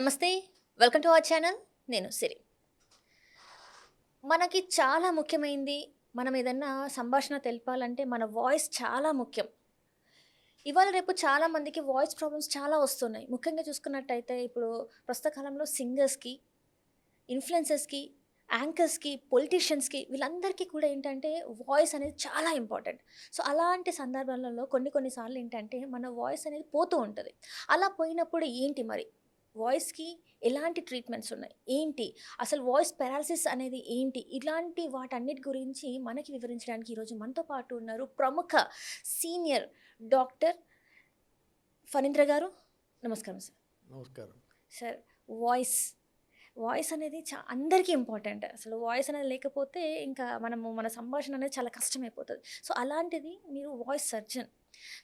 నమస్తే. Welcome to our channel. నేను సిరి. మనకి చాలా ముఖ్యమైంది. మనం ఏదన్నా సంభాషణ తెలపాలంటే మన వాయిస్ చాలా ముఖ్యం. ఇవాళ రేపు చాలా మందికి వాయిస్ ప్రాబ్లమ్స్ చాలా వస్తున్నాయి. ముఖ్యంగా చూసుకున్నట్టయితే ఇప్పుడు ప్రస్తుత కాలంలో సింగర్స్‌కి, ఇన్‌ఫ్లుయెన్సర్స్‌కి, యాంకర్స్‌కి, పొలిటీషియన్స్‌కి వీళ్ళందరికీ కూడా ఏంటంటే వాయిస్ అనేది చాలా ఇంపార్టెంట్. సో, అలాంటి సందర్భాలలో కొన్ని సార్లు ఏంటంటే మన వాయిస్ అనేది పోతూ ఉంటది. అలా పోయినప్పుడు ఏంటి మరి? వాయిస్‌కి ఎలాంటి ట్రీట్మెంట్స్ ఉన్నాయి? ఏంటి? అసలు వాయిస్ పారాలిసిస్ అనేది ఏంటి? ఇలాంటి వాటన్నిటి గురించి మనకి వివరించడానికి ఈరోజు మనతో పాటు ఉన్నారు ప్రముఖ సీనియర్ డాక్టర్ ఫణీంద్ర గారు. నమస్కారం సార్. నమస్కారం. సార్, వాయిస్ వాయిస్ అనేది అందరికీ ఇంపార్టెంట్. అసలు వాయిస్ అనేది లేకపోతే ఇంకా మన సంభాషణ అనేది చాలా కష్టమైపోతది. సో, అలాంటిది మీరు వాయిస్ సర్జన్.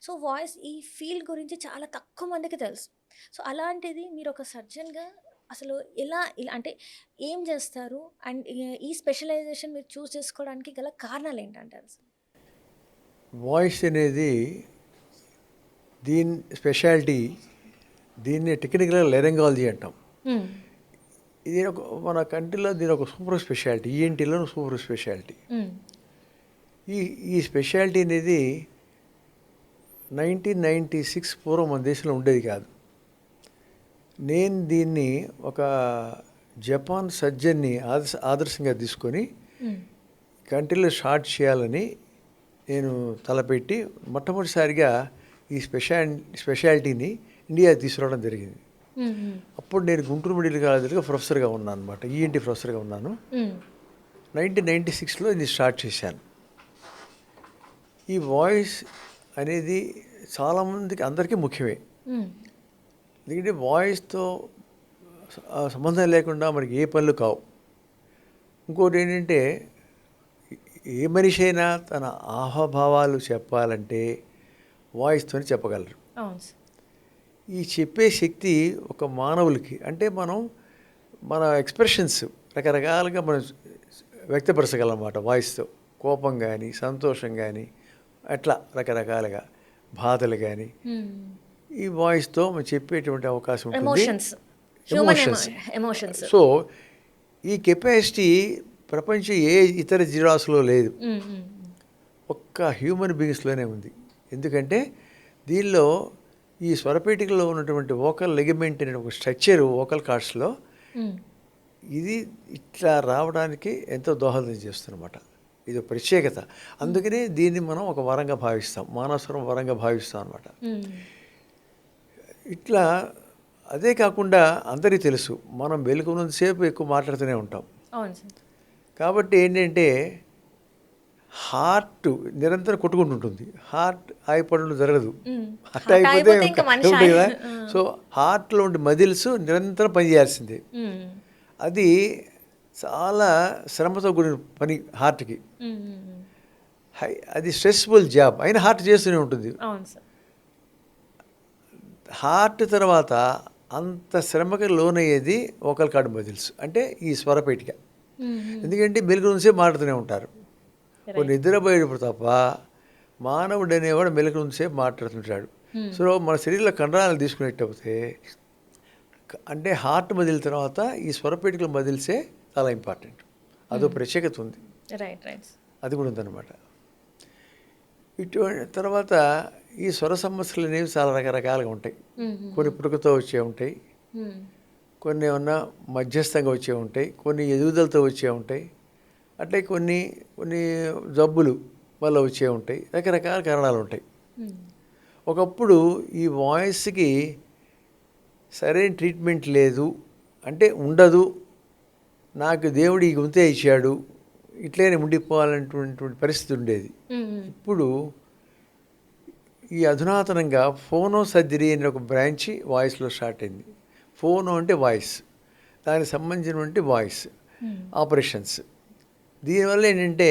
సో, వాయిస్ ఈ ఫీల్డ్ గురించి చాలా తక్కువ మందికి తెలుసు. సో, అలాంటిది మీరొక సర్జన్‌గా అసలు ఇలా అంటే ఏం జేస్తారు? అండ్ ఈ స్పెషలైజేషన్ మీరు చూజ్ చేసుకోవడానికి గల కారణాలేంటంటారు అసలు? వాయిస్ అనేది దీని స్పెషాలిటీ, దీన్ని టెక్నికల్‌గా లెరింగాలజీ అంటాం. హ్మ్. ఇది మన కంట్రీలో దీని ఒక సూపర్ స్పెషాలిటీ. ఈఎన్టీలో సూపర్ స్పెషాలిటీ. హ్మ్. ఈ ఈ స్పెషాలిటీ అనేది 1996 పూర్వం మన దేశంలో ఉండేది కాదు. నేను దీన్ని ఒక జపాన్ సర్జన్ని ఆదర్శంగా తీసుకొని హ్మ్. కంట్రీలో స్టార్ట్ చేయాలని నేను తలపెట్టి మొట్టమొదటిసారిగా ఈ స్పెషాలిటీని ఇండియా తీసుకురావడం జరిగింది. హ్మ్. హ్మ్. అప్పుడు నేను గుంటూరు మెడికల్ కాలేజీలో ప్రొఫెసర్గా ఉన్నాను అనమాట. ఈఎన్టీ ప్రొఫెసర్గా ఉన్నాను. హ్మ్. 1996లో ఇది స్టార్ట్ చేశాను. ఈ వాయిస్ అనేది చాలామందికి అందరికీ ముఖ్యమే. హ్మ్. ఎందుకంటే వాయిస్తో సంబంధం లేకుండా మనకి ఏ పనులు కావు. ఇంకోటి ఏంటంటే ఏ మనిషి అయినా తన ఆహాభావాలు చెప్పాలంటే వాయిస్తోనే చెప్పగలరు. అవును సార్. ఈ చెప్పే శక్తి ఒక మానవులకి అంటే మన ఎక్స్ప్రెషన్స్ రకరకాలుగా మనం వ్యక్తపరచగలం అన్నమాట వాయిస్తో. కోపం కానీ, సంతోషం కానీ, అట్లా రకరకాలుగా బాధలు కానీ హ్మ్. ఈ వాయిస్తో మనం చెప్పేటువంటి అవకాశం ఉంటుంది. ఎమోషన్స్. Human emotions. సో ఈ కెపాసిటీ ప్రపంచం ఏ ఇతర జీవరాశిలో లేదు, హ్మ్. హ్మ్. ఒక్క హ్యూమన్ బీయింగ్స్లోనే ఉంది. ఎందుకంటే దీనిలో ఈ స్వరపేటికలో ఉన్నటువంటి వోకల్ లిగమెంట్ అనే ఒక స్ట్రక్చర్ వోకల్ కార్డ్స్లో హ్మ్. ఇది ఇట్లా రావడానికి ఎంతో దోహదం చేస్తుందన్నమాట. ఇది ఒక ప్రత్యేకత. అందుకనే దీన్ని మనం ఒక వరంగా భావిస్తాం, మానవస్వరం వరంగా భావిస్తాం అనమాట. హ్మ్. ఇట్లా అదే కాకుండా అందరికీ తెలుసు మనం వెలుగున్నంతసేపు ఎక్కువ మాట్లాడుతూనే ఉంటాం. అవును సార్. కాబట్టి ఏంటంటే హార్ట్ నిరంతరం కొట్టుకుంటుంటుంది. హార్ట్ ఆగిపోవడం జరగదు. హ్మ్. హార్ట్ హార్ట్ ఆగిపోతే ఆగిపోతే ఇంకా మనిషి ఉంటుంది కదా. ఆ! సో హార్ట్లో ఉండే మజిల్స్ నిరంతరం పనిచేయాల్సిందే. హ్మ్. అది చాలా శ్రమతో కూడిన పని హార్ట్కి. హ్మ్. హ్మ్. హ్మ్. అది స్ట్రెస్ఫుల్ జాబ్ అయినా హార్ట్ చేస్తూనే ఉంటుంది. అవును సార్. హార్ట్ తర్వాత అంత శ్రమకి లోనయ్యేది వోకల్ కార్డ్ మజిల్స్, అంటే ఈ స్వరపేటిక. హ్మ్. హ్మ్. ఎందుకంటే మెలుగు నుంచే మాట్లాడుతూనే ఉంటారు. రైట్. నిద్రపోయేటప్పుడు తప్ప మానవుడు అనేవాడు మెలుగు నుంచే మాట్లాడుతుంటాడు. హ్మ్. సో మన శరీరంలో కండరాలు తీసుకునేటప్పుడు అంటే హార్ట్ మజిల్ తర్వాత ఈ స్వరపేటికల మజిల్సే చాలా ఇంపార్టెంట్. అదో ప్రత్యేకత ఉంది. రైట్. రైట్. అది కూడా ఉందన్నమాట. ఇటువంటి తర్వాత ఈ స్వర సమస్యలు అనేవి చాలా రకరకాలుగా ఉంటాయి. హ్మ్. కొన్ని పుట్టుకతో వచ్చే ఉంటాయి, హ్మ్. కొన్ని ఏమన్నా మధ్యస్థంగా వచ్చే ఉంటాయి, కొన్ని ఎదుగుదలతో వచ్చే ఉంటాయి, అట్లే కొన్ని కొన్ని జబ్బులు వల్ల వచ్చే ఉంటాయి. రకరకాల కారణాలు ఉంటాయి. హ్మ్. ఒకప్పుడు ఈ వాయిస్కి సరైన ట్రీట్మెంట్ లేదు, అంటే ఉండదు, నాకు దేవుడు ఈ గొంతే ఇచ్చాడు, ఇట్లనే ఉండిపోవాలనేటువంటి పరిస్థితి ఉండేది. హ్మ్. ఇప్పుడు ఈ అధునాతనంగా ఫోనో సర్జరీ అనే ఒక బ్రాంచ్ వాయిస్లో స్టార్ట్ అయింది. ఫోనో అంటే వాయిస్, దానికి సంబంధించినటువంటి వాయిస్ హ్మ్. ఆపరేషన్స్. దీనివల్ల ఏంటంటే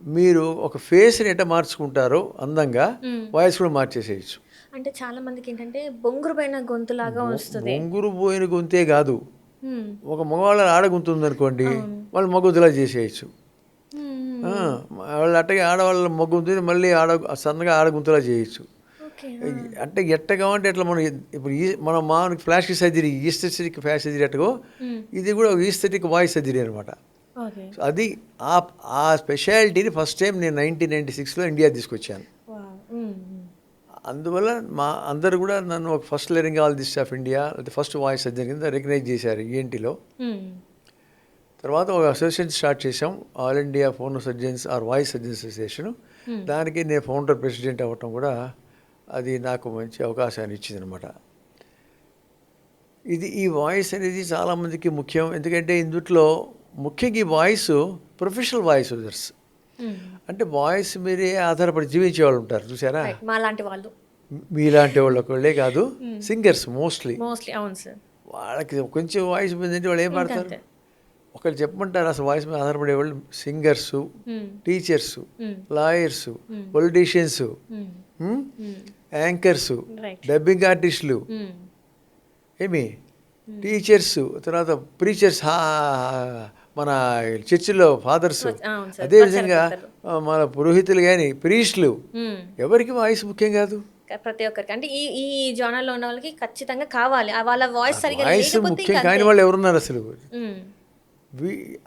మీరు ఒక ఫేస్ని ఎట్లా మార్చుకుంటారో అందంగా హ్మ్. వాయిస్ కూడా మార్చేసేయచ్చు. అంటే చాలా మందికేంటంటే బొంగురుపోయిన గొంతులాగా వస్తది. బొంగురు పోయిన గొంతే కాదు, హ్మ్. ఒక మగవాళ్ళ ఆడ గొంతు ఉందనుకోండి, అవును. వాళ్ళు మగొద్దులా చేసేయచ్చు. హ్మ్. వాళ్ళు అట్టగే ఆడవాళ్ళ మగ్గొంతుని మళ్ళీ సన్నగా ఆడ గొంతులా చేయొచ్చు. ఓకే. అంటే ఎట్టగా అంటే ఎట్లా మనం ఇప్పుడు ఈ మన మామూలు flash surgery aesthetic flash surgery ఎట్టగో ఇది కూడా ఈస్థెటిక్ వాయిస్ సర్జరీ అనమాట. ఓకే. సో అది ఆ ఆ స్పెషాలిటీని ఫస్ట్ టైం నేను 1996లో ఇండియా తీసుకొచ్చాను. అందువల్ల మా అందరూ కూడా నన్ను ఒక ఫస్ట్ లారింగాలజిస్ట్ ఆఫ్ ఇండియా లేదా ఫస్ట్ వాయిస్ సర్జన్ కింద రికగ్నైజ్ చేశారు ఈఎన్టీలో. తర్వాత ఒక అసోసియేషన్ స్టార్ట్ చేసాం, all India phono surgeons or voice surgeons association. దానికి నేను ఫౌండర్ ప్రెసిడెంట్ అవ్వటం కూడా అది నాకు మంచి అవకాశాన్ని ఇచ్చింది అనమాట. ఈ వాయిస్ అనేది చాలామందికి ముఖ్యం, ఎందుకంటే ఇందుట్లో ముఖ్యంగా ఈ వాయిస్ ప్రొఫెషనల్ వాయిస్ యూజర్స్ అంటే వాయిస్ మీరే ఆధారపడి జీవించే వాళ్ళు ఉంటారు చూసారా, మాలాంటి వాళ్ళు, మీలాంటి వాళ్ళు ఒకళ్ళే కాదు, సింగర్స్ మోస్ట్లీ. అవును సార్. వాళ్ళకి కొంచెం వాయిస్ మీద వాళ్ళు ఏం పాడతారు, ఒకళ్ళు చెప్పమంటారు అసలు వాయిస్ మీద ఆధారపడే వాళ్ళు singers, teachers, lawyers, politicians, anchors, dubbing ఆర్టిస్టులు, ఏమి టీచర్స్, తర్వాత ప్రీచర్స్, మన చర్చిలో ఫాదర్స్, అదేవిధంగా మన పురోహితులు కానీ ప్రీస్టులు, ఎవరికి వాయిస్ ముఖ్యం కాదు, ప్రతి ఒక్కరికి. అంటే ఈ జోనర్లో ఉన్న వాళ్ళకి ఖచ్చితంగా కావాలి వాళ్ళ వాయిస్ సరిగ్గా వాయిస్ ముఖ్యం కాని వాళ్ళు ఎవరున్నారు అసలు.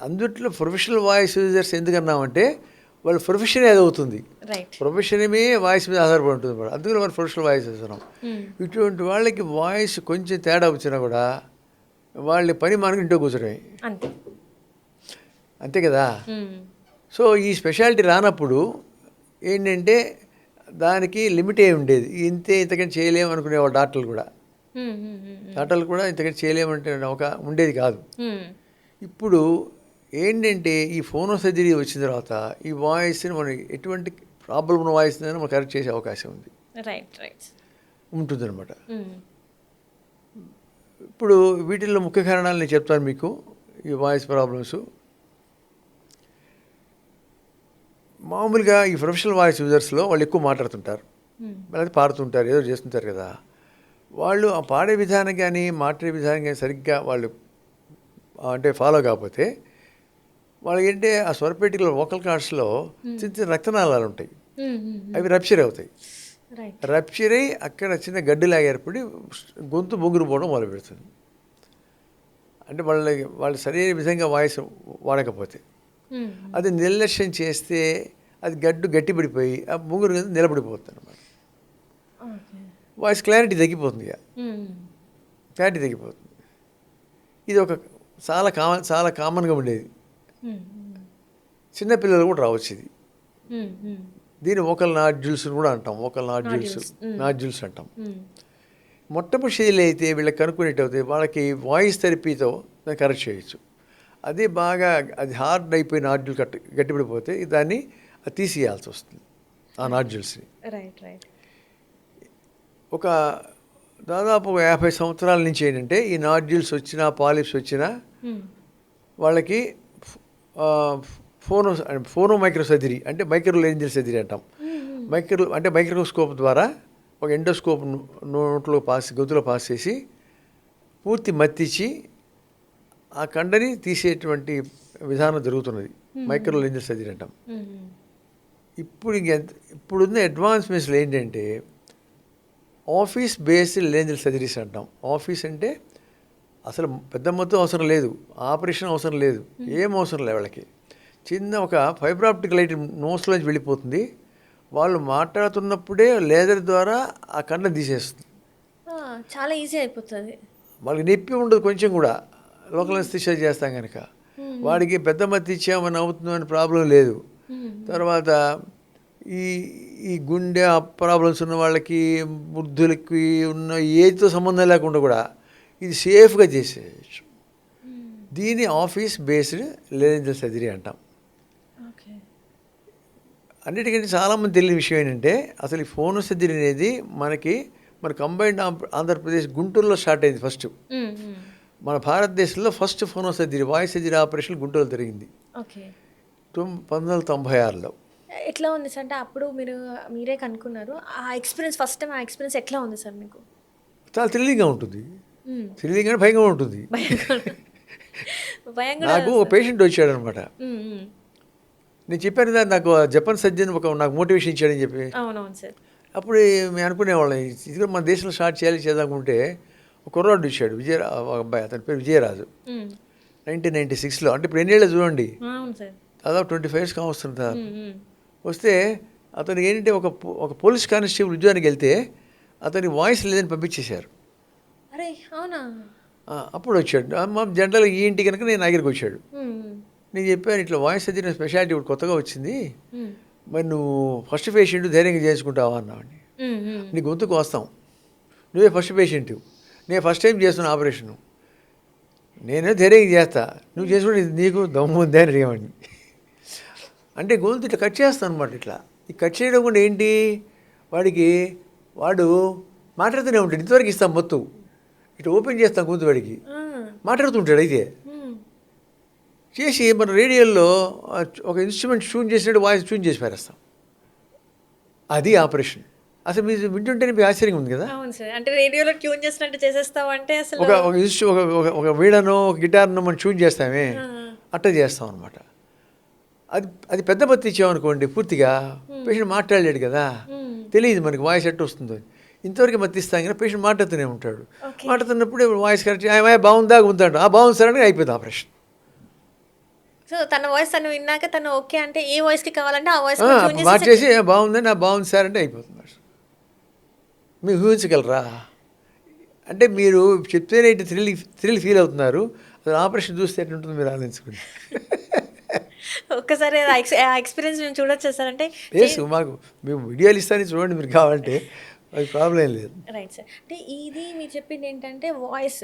అందుట్లో ప్రొఫెషనల్ వాయిస్ యూజర్స్ ఎందుకన్నామంటే వాళ్ళ ప్రొఫెషన్ ఏదవుతుంది, ప్రొఫెషనే వాయిస్ మీద ఆధారపడి ఉంటుంది, అందుకని వాళ్ళు ప్రొఫెషనల్ వాయిస్ వేస్తున్నాం. ఇటువంటి వాళ్ళకి వాయిస్ కొంచెం తేడా వచ్చినా కూడా వాళ్ళ పని మనకి ఇంట్లో కూర్చోడమే, అంతే కదా. సో ఈ స్పెషాలిటీ రానప్పుడు ఏంటంటే దానికి లిమిట్ ఏ ఉండేది, ఇంతకంటే చేయలేము అనుకునేవాళ్ళు డాక్టర్లు కూడా ఇంతకంటే చేయలేమంటే ఒక ఉండేది కాదు. ఇప్పుడు ఏంటంటే ఈ ఫోనో సర్జరీ వచ్చిన తర్వాత ఈ వాయిస్ని మనం ఎటువంటి ప్రాబ్లం ఉన్న వాయిస్ మనం కరెక్ట్ చేసే అవకాశం ఉంది, ఉంటుందన్నమాట. ఇప్పుడు వీటిల్లో ముఖ్య కారణాలు నేను చెప్తాను మీకు. ఈ వాయిస్ ప్రాబ్లమ్స్ మామూలుగా ఈ ప్రొఫెషనల్ వాయిస్ యూజర్స్లో వాళ్ళు ఎక్కువ మాట్లాడుతుంటారు, లేదా పాడుతుంటారు, ఏదో చేస్తుంటారు కదా. వాళ్ళు ఆ పాడే విధానం కానీ మాట్లాడే విధానం కానీ సరిగ్గా వాళ్ళు అంటే ఫాలో కాకపోతే వాళ్ళకి ఏంటంటే ఆ స్వరపేటికలో వోకల్ కార్డ్స్లో చిన్న చిన్న రక్తనాళాలు ఉంటాయి, అవి రప్చర్ అవుతాయి. రప్చర్ అయ్యి అక్కడ చిన్న గడ్డిలాగా ఏర్పడి గొంతు బొంగురు పోవడం మొదలు పెడుతుంది. అంటే వాళ్ళు సరైన విధంగా వాయిస్ వాడకపోతే, అది నిర్లక్ష్యం చేస్తే అది గట్టిపడిపోయి ఆ బొంగురు నిలబడిపోతుంది అన్నమాట. వాయిస్ క్లారిటీ తగ్గిపోతుంది, క్లారిటీ తగ్గిపోతుంది. ఇది ఒక చాలా కామన్గా ఉండేది, చిన్నపిల్లలు కూడా రావచ్చు ఇది. దీన్ని వోకల్ నాడ్యూల్స్ కూడా అంటాం, వోకల్ నాడ్యూల్స్ అంటాం. మొట్టమొదటి అయితే వీళ్ళకి కనుక్కునేట్టు అవుతాయి, వాళ్ళకి వాయిస్ థెరపీతో దాన్ని కరెక్ట్ చేయొచ్చు. అది బాగా అది హార్డ్ అయిపోయి నాడ్యూల్ గట్టిపడిపోతే దాన్ని తీసేయాల్సి వస్తుంది ఆ నాడ్యూల్స్ని. ఒక దాదాపు 50 సంవత్సరాల నుంచి ఏంటంటే ఈ నాడ్యూల్స్ వచ్చినా పాలిప్స్ వచ్చినా వాళ్ళకి ఫోనో మైక్రో సర్జరీ అంటే మైక్రో లేంజియల్ సర్జరీ అంటాం. మైక్రోస్కోప్ ద్వారా ఒక ఎండోస్కోప్ గొంతులో పాస్ చేసి పూర్తి మత్తిచ్చి ఆ కండని తీసేటువంటి విధానం జరుగుతున్నది, మైక్రో లేంజియల్ సర్జరీ అంటాం. ఇప్పుడున్న అడ్వాన్స్మెంట్స్లో ఏంటంటే ఆఫీస్ బేస్డ్ లేంజియల్ సర్జరీస్ అంటాం. ఆఫీస్ అంటే అసలు పెద్ద మొత్తం అవసరం లేదు, ఆపరేషన్ అవసరం లేదు, ఏం అవసరం లేదు. వాళ్ళకి చిన్న ఒక ఫైబర్ ఆప్టిక్ లైట్ నోస్లోంచి వెళ్ళిపోతుంది, వాళ్ళు మాట్లాడుతున్నప్పుడే లేజర్ ద్వారా ఆ కండ తీసేస్తుంది, చాలా ఈజీ అయిపోతుంది. వాళ్ళకి నొప్పి ఉండదు కొంచెం కూడా, లోకల్ అనస్థీషియా చేస్తాం కనుక. వాడికి పెద్ద మత్తి ఇచ్చామని అవుతుందని ప్రాబ్లం లేదు. తర్వాత ఈ గుండె ప్రాబ్లమ్స్ ఉన్న వాళ్ళకి, వృద్ధులకి ఉన్న ఏజ్తో సంబంధం లేకుండా కూడా ఇది సేఫ్గా చేసేయచ్చు. దీన్ని ఆఫీస్ బేస్డ్ లేంజియల్ సర్జరీ అంటాం. అన్నిటికంటే చాలామంది తెలియని విషయం ఏంటంటే అసలు ఈ ఫోనో సర్జరీ అనేది మన కంబైన్డ్ ఆంధ్రప్రదేశ్ గుంటూరులో స్టార్ట్ అయింది ఫస్ట్. మన భారతదేశంలో first phono surgery voice surgery operation గుంటూరులో జరిగింది 1996లో. ఎట్లా ఉంది సార్? అంటే అప్పుడు మీరే కనుక్కున్నారు, ఆ ఎక్స్పీరియన్స్ ఫస్ట్ టైం ఆ ఎక్స్పీరియన్స్ ఎట్లా ఉంది సార్ మీకు? చాలా థ్రిల్లింగ్గా ఉంటుంది, థ్రిల్లింగ్ భయంగా ఉంటుంది. నాకు ఒక పేషెంట్ వచ్చాడు అనమాట, నేను చెప్పాను కదా నాకు జపాన్ సర్జన్ నాకు మోటివేషన్ ఇచ్చాడని చెప్పి. అవునవును సార్. అప్పుడు మేము అనుకునేవాళ్ళం ఇది కూడా మన దేశంలో స్టార్ట్ చేద్దామనుకుంటే ఒక కుర్రాడు వచ్చాడు ఒక అబ్బాయి, అతని పేరు విజయరాజు. 1996లో, అంటే ఇప్పుడు ఎన్నేళ్ళు చూడండి, అవును సార్. దాదాపు 25 years కావస్తుంది సార్. వస్తే అతను ఏంటంటే ఒక పోలీస్ కానిస్టేబుల్ ఉద్యోగానికి వెళ్తే అతని వాయిస్ లేదని పంపించేశారు. అరే అవునా? అప్పుడు వచ్చాడు. మా జనరల్గా ఈ ఇంటి కనుక నేను దగ్గరికి వచ్చాడు. నేను చెప్పాను, ఇట్లా వాయిస్ అది నా స్పెషాలిటీ ఇప్పుడు కొత్తగా వచ్చింది, మరి నువ్వు ఫస్ట్ పేషెంట్ ధైర్యంగా చేసుకుంటావా అన్నావండి. నీ గొంతుకు వస్తాం, నువ్వే ఫస్ట్ పేషెంట్, నేను ఫస్ట్ టైం చేస్తున్న ఆపరేషను, నేనే ధైర్యంగా చేస్తా, నువ్వు చేసుకుంటే నీకు దమ్ము ఉందా అని అడిగామండి. అంటే గొంతు ఇట్లా కట్ చేస్తాను అనమాట. ఇట్లా ఈ కట్ చేయడం కూడా ఏంటి, వాడు మాట్లాడుతూనే ఉంటాడు. ఇంతవరకు ఇస్తాం మొత్తం, ఇట్లా ఓపెన్ చేస్తాం గొంతు, వాడికి మాట్లాడుతుంటాడు. అయితే చేసి మన రేడియోలో ఒక ఇన్స్ట్రుమెంట్ ట్యూన్ చేసినట్టు వాయిస్ ట్యూన్ చేసి పారేస్తాం. అది ఆపరేషన్. అసలు మీరు వింటుంటేనే మీకు ఆశ్చర్యంగా ఉంది కదా. అవును సార్. అంటే రేడియోలో ట్యూన్ చేసినట్టు చేసేస్తాం అంటే అసలు ఒక వీణను గిటార్ను మనం ట్యూన్ చేస్తామే, అట్లా చేస్తాం అనమాట. అది పెద్ద బత్తి ఇచ్చామనుకోండి, పూర్తిగా పేషెంట్ మాట్లాడలేడు కదా, తెలియదు మనకి వాయిస్ ఎట్టు వస్తుందో. ఇంతవరకు మత్తిస్తాం కదా, పేషెంట్ మాట్లాడుతూనే ఉంటాడు. మాట్లాడుతున్నప్పుడు వాయిస్ కరెక్ట్ బాగుందా గుంతాడు, బాగుంది సార్ అని అయిపోయింది ఆపరేషన్. సో తన వాయిస్ తను విన్నాక తను ఓకే అంటే ఏ వాయిస్కి కావాలంటే ఆ వాయిస్ మార్చేసి బాగుందని బాగుంది సార్ అంటే అయిపోతుంది. మీరు ఊహించగలరా? అంటే మీరు చెప్తేనే థ్రిల్ ఫీల్ అవుతున్నారు, అసలు ఆపరేషన్ చూస్తే ఎట్లుంటుందో మీరు ఆలోచించుకోండి. ఒక్కసారి ఆ ఎక్స్పీరియన్స్ మేము చూడొచ్చు సార్. అంటే మాకు మేము వీడియోలు ఇస్తాను, చూడండి మీరు కావాలంటే, అది ప్రాబ్లం ఏం లేదు. Right sir. అంటే ఇది మీరు చెప్పింది ఏంటంటే వాయిస్,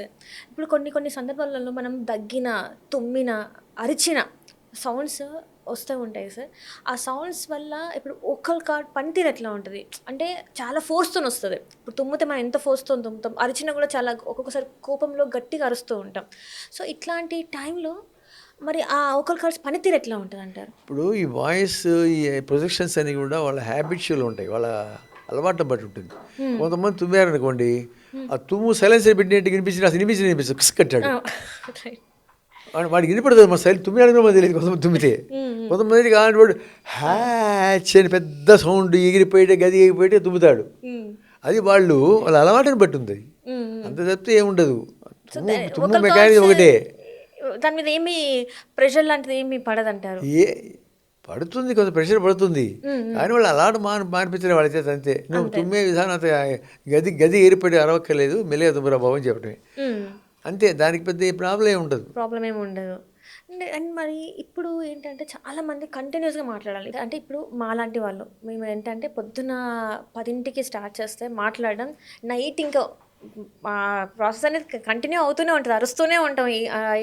ఇప్పుడు కొన్ని సందర్భాలలో మనం దగ్గిన, తుమ్మిన, అరిచిన సౌండ్స్ వస్తూ ఉంటాయి సార్. ఆ సౌండ్స్ వల్ల ఇప్పుడు ఓకల్ కార్డ్ పనితీరు ఎట్లా ఉంటుంది అంటే చాలా ఫోర్స్తో వస్తుంది. ఇప్పుడు తుమ్మితే మనం ఎంత ఫోర్స్తో తుమ్ముతాం, అరిచినా కూడా చాలా ఒక్కొక్కసారి కోపంలో గట్టిగా అరుస్తూ ఉంటాం. సో ఇట్లాంటి టైంలో మరి ఆ ఓకల్ కార్డ్స్ పనితీరు ఎట్లా ఉంటుంది అంటారు? ఇప్పుడు ఈ వాయిస్, ఈ ప్రొజెక్షన్స్ అన్నీ కూడా వాళ్ళ హ్యాబిట్స్లో ఉంటాయి, వాళ్ళ అలవాటుని బట్టి ఉంటుంది. కొంతమంది తుమ్మారనుకోండి, ఆ తుమ్ము సైలెన్సర్ పెట్టినట్టు వినిపించి అసలు వినిపించి కిస్ కట్టాడు, వాడికి వినపడదు. మా సైలెన్స్ తుమ్మినాడు కూడా తెలియదు. కొంతమంది తుమ్మితే, కొంతమంది కాని వాడు హ్యాచ్ అని పెద్ద సౌండ్ ఎగిరిపోయి గది ఎగిరిపోయి తుమ్ముతాడు. అది వాళ్ళ అలవాటుని బట్టి ఉంది, అంత తప్పితే ఏముండదు. తుమ్ము మెకానిజం ఒకటే, దాని మీద ఏమి ప్రెషర్ లాంటిది ఏమి పడదంటారు? పడుతుంది, కొంత ప్రెషర్ పడుతుంది, కానీ వాళ్ళు అలాంటి మానిపించలే వాళ్ళ చేత. అంతే, నువ్వు తుమ్మే విధానం అంత గది ఏరిపడి అరవక్కర్లేదు, మెల్లగా తుమ్మరా బాబు అని చెప్పడమే, అంతే. దానికి పెద్ద ప్రాబ్లం ఏమి ఉండదు. అండ్ మరి ఇప్పుడు ఏంటంటే చాలామంది కంటిన్యూస్గా మాట్లాడాలి. అంటే ఇప్పుడు మాలాంటి వాళ్ళు మేము ఏంటంటే పొద్దున 10కి స్టార్ట్ చేస్తే మాట్లాడడం, నైట్ ఇంకా ప్రాసెస్ అనేది కంటిన్యూ అవుతూనే ఉంటుంది, అరుస్తూనే ఉంటాం.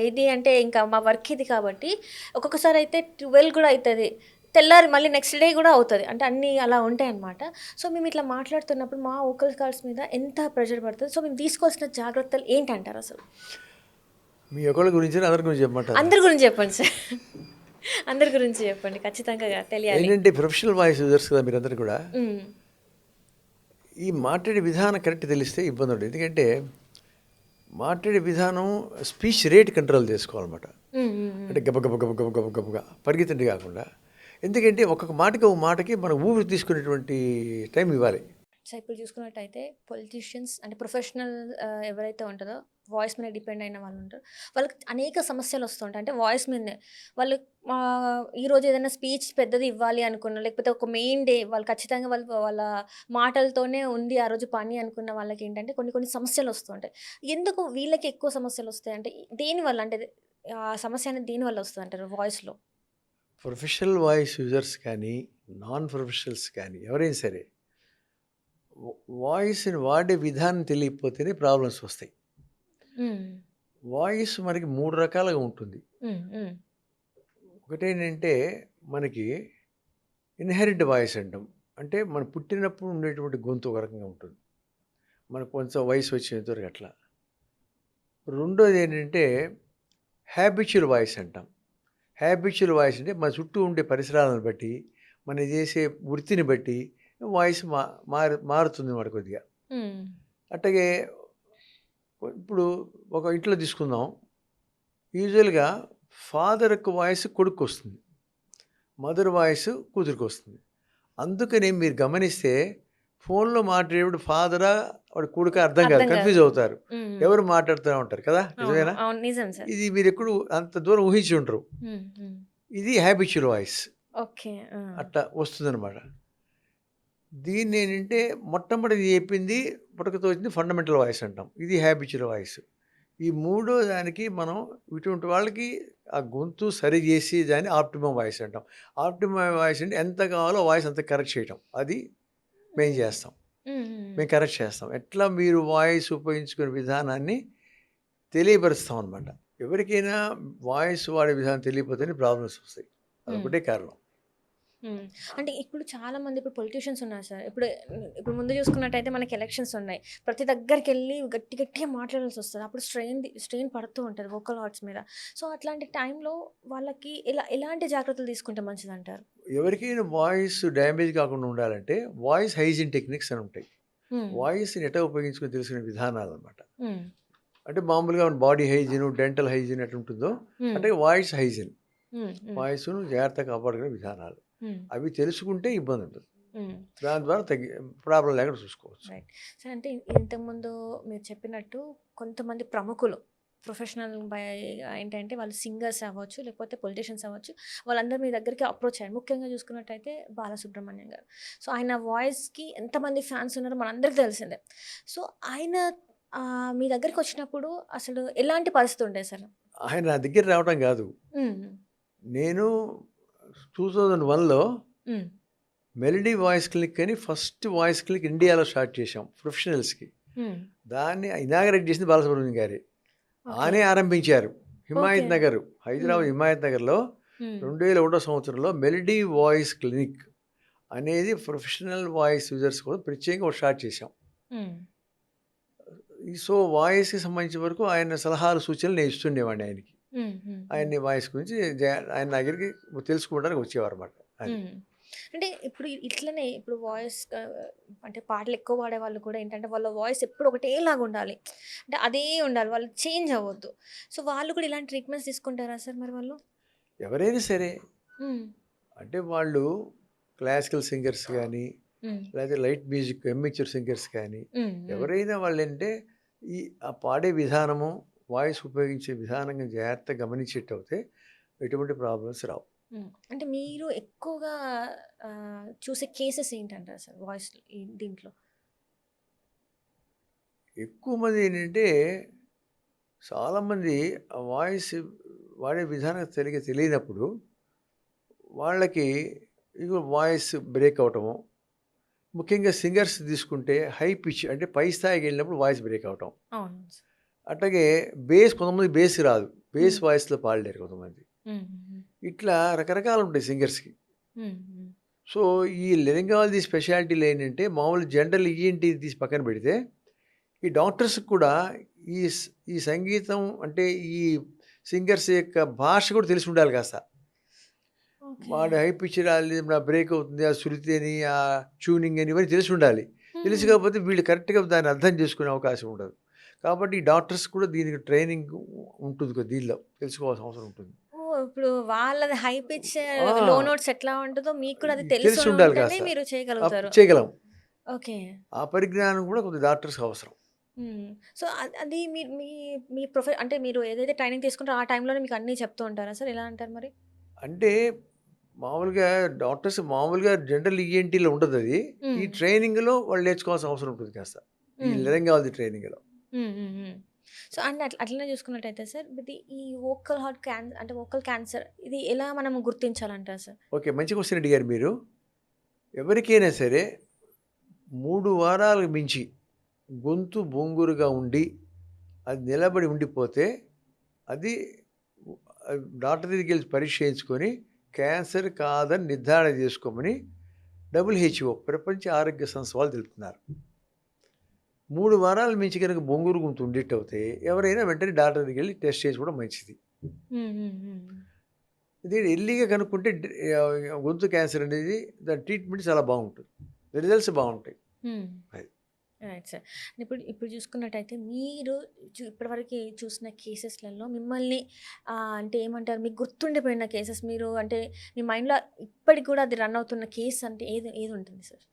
ఇది అంటే ఇంకా మా వర్క్ ఇది కాబట్టి ఒక్కొక్కసారి అయితే 12 కూడా అవుతుంది, తెల్లారి మళ్ళీ నెక్స్ట్ డే కూడా అవుతుంది. అంటే అన్నీ అలా ఉంటాయి అన్నమాట. సో మేము ఇట్లా మాట్లాడుతున్నప్పుడు మా ఓకల్ కార్డ్స్ మీద ఎంత ప్రెషర్ పడుతుంది, సో మేము తీసుకోవాల్సిన జాగ్రత్తలు ఏంటంటారు అసలు? మీ ఒకళ్ళ గురించి అందరి గురించి చెప్పమంటారు? అందరి గురించి చెప్పండి సార్, అందరి గురించి చెప్పండి, ఖచ్చితంగా తెలియాలి. ఏంటంటే ప్రొఫెషనల్ వాయిస్ యూజర్స్ కదా మీరందరూ కూడా, ఈ మాట్లాడే విధానం కరెక్ట్ తెలిస్తే ఇబ్బంది ఉండదు. ఎందుకంటే మాట్లాడే విధానం స్పీచ్ రేట్ కంట్రోల్ చేసుకోవాలన్నమాట. అంటే గబ గబ గబ గబ గబ గబగా పరిగెత్తండి కాకుండా, ఎందుకంటే ఒక్కొక్క మాటకి మనం ఊపిరి తీసుకునేటువంటి టైం ఇవ్వాలి. సో ఇప్పుడు చూసుకున్నట్టయితే పొలిటీషియన్స్ అంటే ప్రొఫెషనల్ ఎవరైతే ఉంటుందో వాయిస్ మీద డిపెండ్ అయిన వాళ్ళు ఉంటారు, వాళ్ళకి అనేక సమస్యలు వస్తుంటాయి. అంటే వాయిస్ మీదనే వాళ్ళు ఈరోజు ఏదైనా స్పీచ్ పెద్దది ఇవ్వాలి అనుకున్నా, లేకపోతే ఒక మెయిన్ డే వాళ్ళు ఖచ్చితంగా వాళ్ళ మాటలతోనే ఉంది ఆ రోజు పని అనుకున్న వాళ్ళకి ఏంటంటే కొన్ని సమస్యలు వస్తుంటాయి. ఎందుకు వీళ్ళకి ఎక్కువ సమస్యలు వస్తాయి అంటే దేనివల్ల, అంటే ఆ సమస్య అనేది దేనివల్ల వస్తుంది అంటారు వాయిస్లో? ప్రొఫెషనల్ వాయిస్ యూజర్స్ కానీ నాన్ ప్రొఫెషనల్స్ కానీ ఎవరైనా సరే వాయిస్ని వాడే విధానం తెలియకపోతేనే ప్రాబ్లమ్స్ వస్తాయి. వాయిస్ మనకి 3 రకాలుగా ఉంటుంది. ఒకటేంటంటే మనకి ఇన్హెరిట్ వాయిస్ అంటాం, అంటే మనం పుట్టినప్పుడు ఉండేటువంటి గొంతు ఒక రకంగా ఉంటుంది, మనకు కొంచెం వయసు వచ్చేంతవరకు అట్లా. రెండోది ఏంటంటే హ్యాబిచువల్ వాయిస్ అంటాం. హ్యాబిచువల్ వాయిస్ అంటే మన చుట్టూ ఉండే పరిసరాలను బట్టి, మనం చేసే వృత్తిని బట్టి వాయిస్ మారుతుంది మాట కొద్దిగా. అట్లాగే ఇప్పుడు ఒక ఇంట్లో తీసుకుందాం, యూజువల్గా ఫాదర్ యొక్క వాయిస్ కొడుకు వస్తుంది, మదర్ వాయిస్ కూతురికి వస్తుంది. అందుకని మీరు గమనిస్తే ఫోన్లో మాట్లాడేప్పుడు ఫాదరా వాడి కొడుక అర్థం కాదు, అర్థం కాదు. కన్ఫ్యూజ్ అవుతారు, హ్మ్. ఎవరు మాట్లాడుతూ ఉంటారు కదా, అవును. నిజమేనా? అవును. నిజం సార్. ఇది మీరు ఎప్పుడు అంత దూరం ఊహించి ఉండరు. హ్మ్. హ్మ్. ఇది హ్యాబిచువల్ వాయిస్ ఓకే. ఆ! అట్లా వస్తుందన్నమాట. దీన్ని ఏంటంటే మొట్టమొదటి చెప్పింది పుటకతో వచ్చింది ఫండమెంటల్ వాయిస్ అంటాం. ఇది హ్యాబిచువల్ వాయిస్. ఈ మూడో దానికి మనం ఇటువంటి వాళ్ళకి ఆ గొంతు సరి చేసి దాన్ని ఆప్టిమమ్ వాయిస్ అంటాం. ఆప్టిమమ్ వాయిస్ అంటే ఎంత కావాలో వాయిస్ అంత కరెక్ట్ చేయటం. అది మేము హ్మ్. చేస్తాం. హ్మ్. హ్మ్. మేము కరెక్ట్ చేస్తాం. ఎట్లా మీరు వాయిస్ ఉపయోగించుకునే విధానాన్ని తెలియపరుస్తాం అనమాట. ఎవరికైనా వాయిస్ వాడే విధానం తెలియకపోతేనే ప్రాబ్లమ్స్ వస్తాయి. హ్మ్. అదొకటే కారణం. హ్మ్. అంటే ఇప్పుడు చాలామంది ఇప్పుడు పొలిటీషియన్స్ ఉన్నారు సార్. ఇప్పుడు ముందు చూసుకున్నట్టయితే మనకి ఎలక్షన్స్ ఉన్నాయి. ప్రతి దగ్గరికెళ్ళి గట్టి గట్టిగా మాట్లాడాల్సొస్తది. అప్పుడు స్ట్రెయిన్ పడుతూ ఉంటది వోకల్ కార్డ్స్ మీద. సో, అట్లాంటి టైంలో వాళ్ళకి ఎలాంటి జాగ్రత్తలు తీసుకుంటే మంచిదంటారు? ఎవరికైనా వాయిస్ డ్యామేజ్ కాకుండా ఉండాలంటే వాయిస్ హైజీన్ టెక్నిక్స్ అని ఉంటాయి. హ్మ్. వాయిస్‌ని ఎట్లా ఉపయోగించుకొని తెలుసుకునే విధానాలన్నమాట. హ్మ్. అంటే మామూలుగా బాడీ హైజీను, డెంటల్ హైజీన్ ఎట్లుంటుందో హ్మ్. అంటే వాయిస్ హైజీన్. హ్మ్. హ్మ్. వాయిస్‌ను జాగ్రత్తగా కాపాడుకునే విధానాలు. హ్మ్. అవి తెలుసుకుంటే ఇబ్బందుండదు. హ్మ్. దాని ద్వారా ప్రాబ్లమ్ లేకుండా చూసుకోవచ్చు. రైట్. సార్ అంటే ఇంతకుముందు మీరు చెప్పినట్టు కొంతమంది ప్రముఖులు ఏంటంటే వాళ్ళు సింగర్స్ అవ్వచ్చు, లేకపోతే పొలిటీషియన్స్ అవ్వచ్చు. వాళ్ళందరూ మీ దగ్గరికి అప్రోచ్ అయ్యారు. ముఖ్యంగా చూసుకున్నట్టయితే బాలసుబ్రహ్మణ్యం గారు. సో, ఆయన వాయిస్‌కి ఎంతమంది ఫ్యాన్స్ ఉన్నారో మనందరికీ తెలిసిందే. సో, ఆయన మీ దగ్గరికొచ్చినప్పుడు అసలు ఎలాంటి పరిస్థితి ఉండే సార్? ఆయన నా దగ్గర రావటం కాదు. హ్మ్. నేను 2001లో హ్మ్. మెలోడీ వాయిస్ క్లినిక్ అని ఫస్ట్ వాయిస్ క్లినిక్ ఇండియాలో స్టార్ట్ చేశాం ప్రొఫెషనల్స్‌కి. హ్మ్. దాన్ని ఇనాగరేట్ చేసింది బాలసుబ్రహ్మణ్యం గారే. ఓకే. ఆయనే ఆరంభించారు. ఓకే. హిమాయత్ నగర్, హ్మ్. హైదరాబాద్ హిమాయత్ నగర్‌లో హ్మ్. 2001 సంవత్సరంలో మెలోడీ వాయిస్ క్లినిక్ అనేది ప్రొఫెషనల్ వాయిస్ యూజర్స్ కోసం ప్రత్యేకంగా ఒకటి స్టార్ట్ చేశాం. హ్మ్. సో, వాయిస్‌కి సంబంధించిన వరకు ఆయన సలహాలు, సూచనలు నేను ఇస్తుండేవాడిని ఆయనకి. హ్మ్. హ్మ్. హ్మ్. ఆయన్ని వాయిస్ గురించి ఆయన దగ్గరికి తెలుసుకోవడానికి వచ్చేవారన్నమాట. అది. హ్మ్. అంటే ఇప్పుడు ఇట్లనే ఇప్పుడు అంటే పాటలు ఎక్కువ పాడేవాళ్ళు కూడా ఏంటంటే వాళ్ళ వాయిస్ ఎప్పుడు ఒకటేలాగా ఉండాలి. అంటే అదే ఉండాలి. వాళ్ళు చేంజ్ అవ్వద్దు. సో, వాళ్ళు కూడా ఇలాంటి ట్రీట్మెంట్స్ తీసుకుంటారా సార్ మరి వాళ్ళు? ఎవరైనా సరే హ్మ్. అంటే వాళ్ళు క్లాసికల్ సింగర్స్ గానీ, హ్మ్. లేకపోతే లైట్ మ్యూజిక్ ఎమ్మెచ్యూర్ సింగర్స్ కానీ, హ్మ్. హ్మ్. ఎవరైనా వాళ్ళంటే ఈ ఆ పాడే విధానము, వాయిస్ ఉపయోగించే విధానంగా జాగ్రత్తగా గమనించేట్టయితే ఎటువంటి ప్రాబ్లమ్స్ రావు. హ్మ్. అంటే మీరు ఎక్కువగా చూసే కేసెస్ ఏంటంటారు సార్ దీంట్లో? ఎక్కువ మంది ఏంటంటే చాలామంది ఆ వాయిస్ వాడే విధానం సరిగ్గా తెలియనప్పుడు వాళ్ళకి ఇగో వాయిస్ బ్రేక్ అవ్వటము. ముఖ్యంగా సింగర్స్ తీసుకుంటే హై పిచ్ అంటే పై స్థాయికి వెళ్ళినప్పుడు వాయిస్ బ్రేక్ అవ్వటం. అవును సార్. అట్లాగే కొంతమంది బేస్ రాదు. బేస్ హ్మ్. వాయిస్‌లో పాడలేరు కొంతమంది. హ్మ్. హ్మ్. ఇట్లా రకరకాలు ఉంటాయి సింగర్స్‌కి. హ్మ్. హ్మ్. సో, ఈ లెరింగాలజీ స్పెషాలిటీలు ఏంటంటే మామూలు జనరల్ ఈఎన్‌టీ తీసి పక్కన పెడితే, ఈ డాక్టర్స్‌కి కూడా ఈ స్ ఈ సంగీతం అంటే ఈ సింగర్స్ యొక్క భాష కూడా తెలిసి ఉండాలి కాస్త. ఓకే. వాడు హై పిచ్ రాలేదు, నా బ్రేక్ అవుతుంది, ఆ శృతి అని, ఆ ట్యూనింగ్ అని ఇవన్నీ తెలిసి ఉండాలి. తెలిసి హ్మ్. కాకపోతే వీళ్ళు కరెక్ట్‌గా దాన్ని అర్థం చేసుకునే అవకాశం ఉండదు. కాబట్టి ఈ డాక్టర్స్ కూడా దీనికి ట్రైనింగ్ ఉంటుంది దీనిలో తెలుసుకోవాల్సిన అవసరం ఉంటుంది. ఓహ్! ఇప్పుడు వాళ్ళది హై పిచ్, లో ఆ! నోట్స్ ఎట్లా ఉంటదో మీకు కూడా అది తెలిసి తెలిసుని ఉండాలి ఉంటేనే కాస్త. మీరు చేయగలుగుతారు. చేయగలం. ఓకే. ఆ పరిజ్ఞానం కూడా కొద్దిగా డాక్టర్స్‌కి అవసరం. హ్మ్. సో, అది మీ మీ మీ అంటే మీరు ఏదైతే ట్రైనింగ్ తీసుకుంటారో ఆ టైంలోనే మీకు అన్నీ చెప్తూ ఉంటారా సార్? ఎలా అంటారు మరి? అంటే మామూలుగా డాక్టర్స్ మామూలుగా జనరల్ ఈఎన్‌టీలో ఉండదది. ఈ హ్మ్. ట్రైనింగ్‌లో వాళ్ళు నేర్చుకోవాల్సిన అవసరం ఉంటుంది కాస్త. ఈ హ్మ్. లెరింగాలజీ ట్రైనింగ్‌లో. హ్మ్. హ్మ్. హ్మ్. సో, అంటే అట్లనే చూసుకున్నట్టయితే సార్ ఈ వోకల్ క్యాన్సర్ ఇది ఎలా మనం గుర్తించాలంటారు సార్? ఓకే. మంచి క్వెషన్ అడిగారు మీరు. ఎవరికైనా సరే 3 వారాలకు మించి గొంతు బొంగురుగా ఉండి, అది నిలబడి ఉండిపోతే, అది డాక్టర్ దగ్గరికెళ్ళి పరీక్ష చేయించుకొని, క్యాన్సర్ కాదని నిర్ధారణ చేసుకోమని డబ్ల్యూహెచ్ఓ ప్రపంచ ఆరోగ్య సంస్థ వాళ్ళు తెలుపుతున్నారు. 3 వారాలు మించి గనుక బొంగురు గొంతు ఉండేట్టయితే, ఎవరైనా వెంటనే డాక్టర్ దగ్గరికెళ్ళి టెస్ట్ చేసుకోవడం మంచిది. హ్మ్. హ్మ్. హ్మ్. ఇది ఎర్లీగా కనుక్కుంటే గొంతు క్యాన్సర్ అనేది దాని ట్రీట్మెంట్ చాలా బాగుంటుంది. రిజల్ట్స్ బాగుంటాయి. హ్మ్. అది. Right sir. ఇప్పుడు ఇప్పుడు చూసుకున్నట్టయితే మీరు ఇప్పటివరకి చూసిన కేసెస్‌లలో మిమ్మల్ని అంటే ఏమంటారు మీకు గుర్తుండిపోయిన కేసెస్ మీరు అంటే మీ మైండ్‌లో ఇప్పటికి కూడా అది రన్ అవుతున్న కేస్ అంటే ఏది ఏదుంటుంది సార్?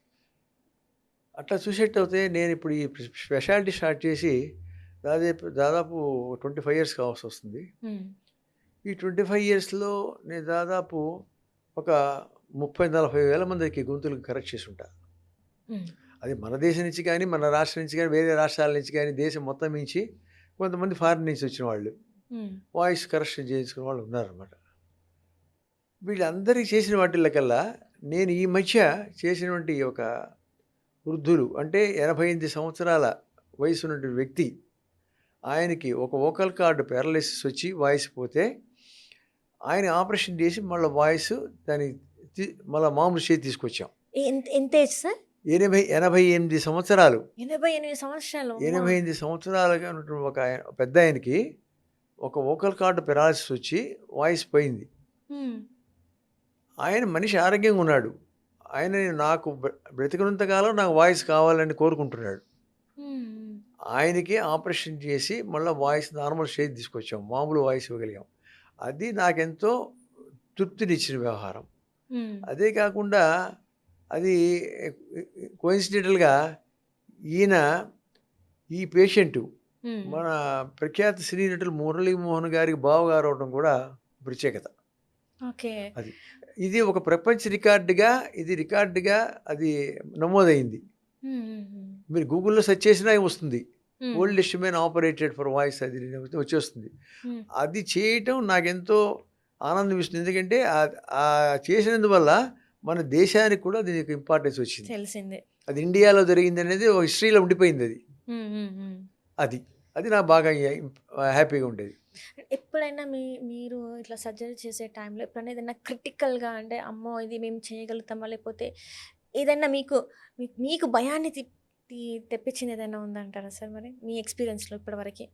అట్లా చూసేట్టయితే నేను ఇప్పుడు ఈ స్పెషాలిటీ స్టార్ట్ చేసి దాదాపు 25 ఇయర్స్ కావాల్సి వస్తుంది. ఈ 25 ఇయర్స్లో నేను దాదాపు ఒక 30-40 వేల మందికి గొంతులకు కరెక్ట్ చేసి ఉంటా. అది మన దేశం నుంచి కానీ, మన రాష్ట్రం నుంచి కానీ, వేరే రాష్ట్రాల నుంచి కానీ, దేశం మొత్తం నుంచి, కొంతమంది ఫారిన్ నుంచి వచ్చిన వాళ్ళు వాయిస్ కరెక్షన్ చేయించుకున్న వాళ్ళు ఉన్నారనమాట. వీళ్ళందరికీ చేసిన వాటిల్లకల్లా నేను ఈ మధ్య చేసినటువంటి ఒక వృద్ధులు, అంటే 88 సంవత్సరాల వయసు ఉన్నటువంటి వ్యక్తి, ఆయనకి ఒక వోకల్ కార్డు పారాలిసిస్ వచ్చి వాయిస్ పోతే ఆయన ఆపరేషన్ చేసి మళ్ళీ వాయిస్ దాన్ని మళ్ళీ మామూలు చేతి తీసుకొచ్చాం. ఎంత ఏజ్ సార్? 88 సంవత్సరాలు. 88 సంవత్సరాలు. 88 సంవత్సరాలుగా ఉన్నటువంటి ఒక పెద్ద ఆయనకి ఒక వోకల్ కార్డు పారాలిసిస్ వచ్చి వాయిస్ పోయింది. ఆయన మనిషి ఆరోగ్యంగా ఉన్నాడు. ఆయన నాకు బ్రతికినంతకాలం నాకు వాయిస్ కావాలని కోరుకుంటున్నాడు. ఆయనకి ఆపరేషన్ చేసి మళ్ళీ వాయిస్ నార్మల్ స్టేజ్ తీసుకొచ్చాం, మామూలు వాయిస్ ఇవ్వగలిగాం. అది నాకెంతో తృప్తినిచ్చిన వ్యవహారం. అదే కాకుండా అది కోయిన్సిడెంటల్గా ఈ పేషెంటు మన ప్రఖ్యాత సినీ నటులు మురళీమోహన్ గారికి బావగారు అవడం కూడా ప్రత్యేకత. అది ఇది ఒక ప్రపంచ రికార్డుగా అది నమోదైంది. మీరు గూగుల్లో సెర్చ్ చేసినా వస్తుంది, oldest man operated for voice, అది వచ్చేస్తుంది. అది చేయటం నాకెంతో ఆనందం ఇస్తుంది. ఎందుకంటే ఆ చేసినందువల్ల మన దేశానికి కూడా దీనికి ఇంపార్టెన్స్ వచ్చింది, తెలిసింది. అది ఇండియాలో జరిగింది అనేది ఒక హిస్టరీలో ఉండిపోయింది. అది అది నాకు బాగా హ్యాపీగా ఉండేది. ఎప్పుడైనా మీరు ఇట్లా సర్జరీ చేసే టైంలో ఎప్పుడైనా ఏదైనా క్రిటికల్గా, అంటే అమ్మో ఇది మేము చేయగలుగుతామా, లేకపోతే ఏదైనా మీకు భయాన్ని తెప్పించింది ఏదైనా ఉందంటారా సార్? మరి మీ ఎక్స్పీరియన్స్లో ఇప్పటివరకు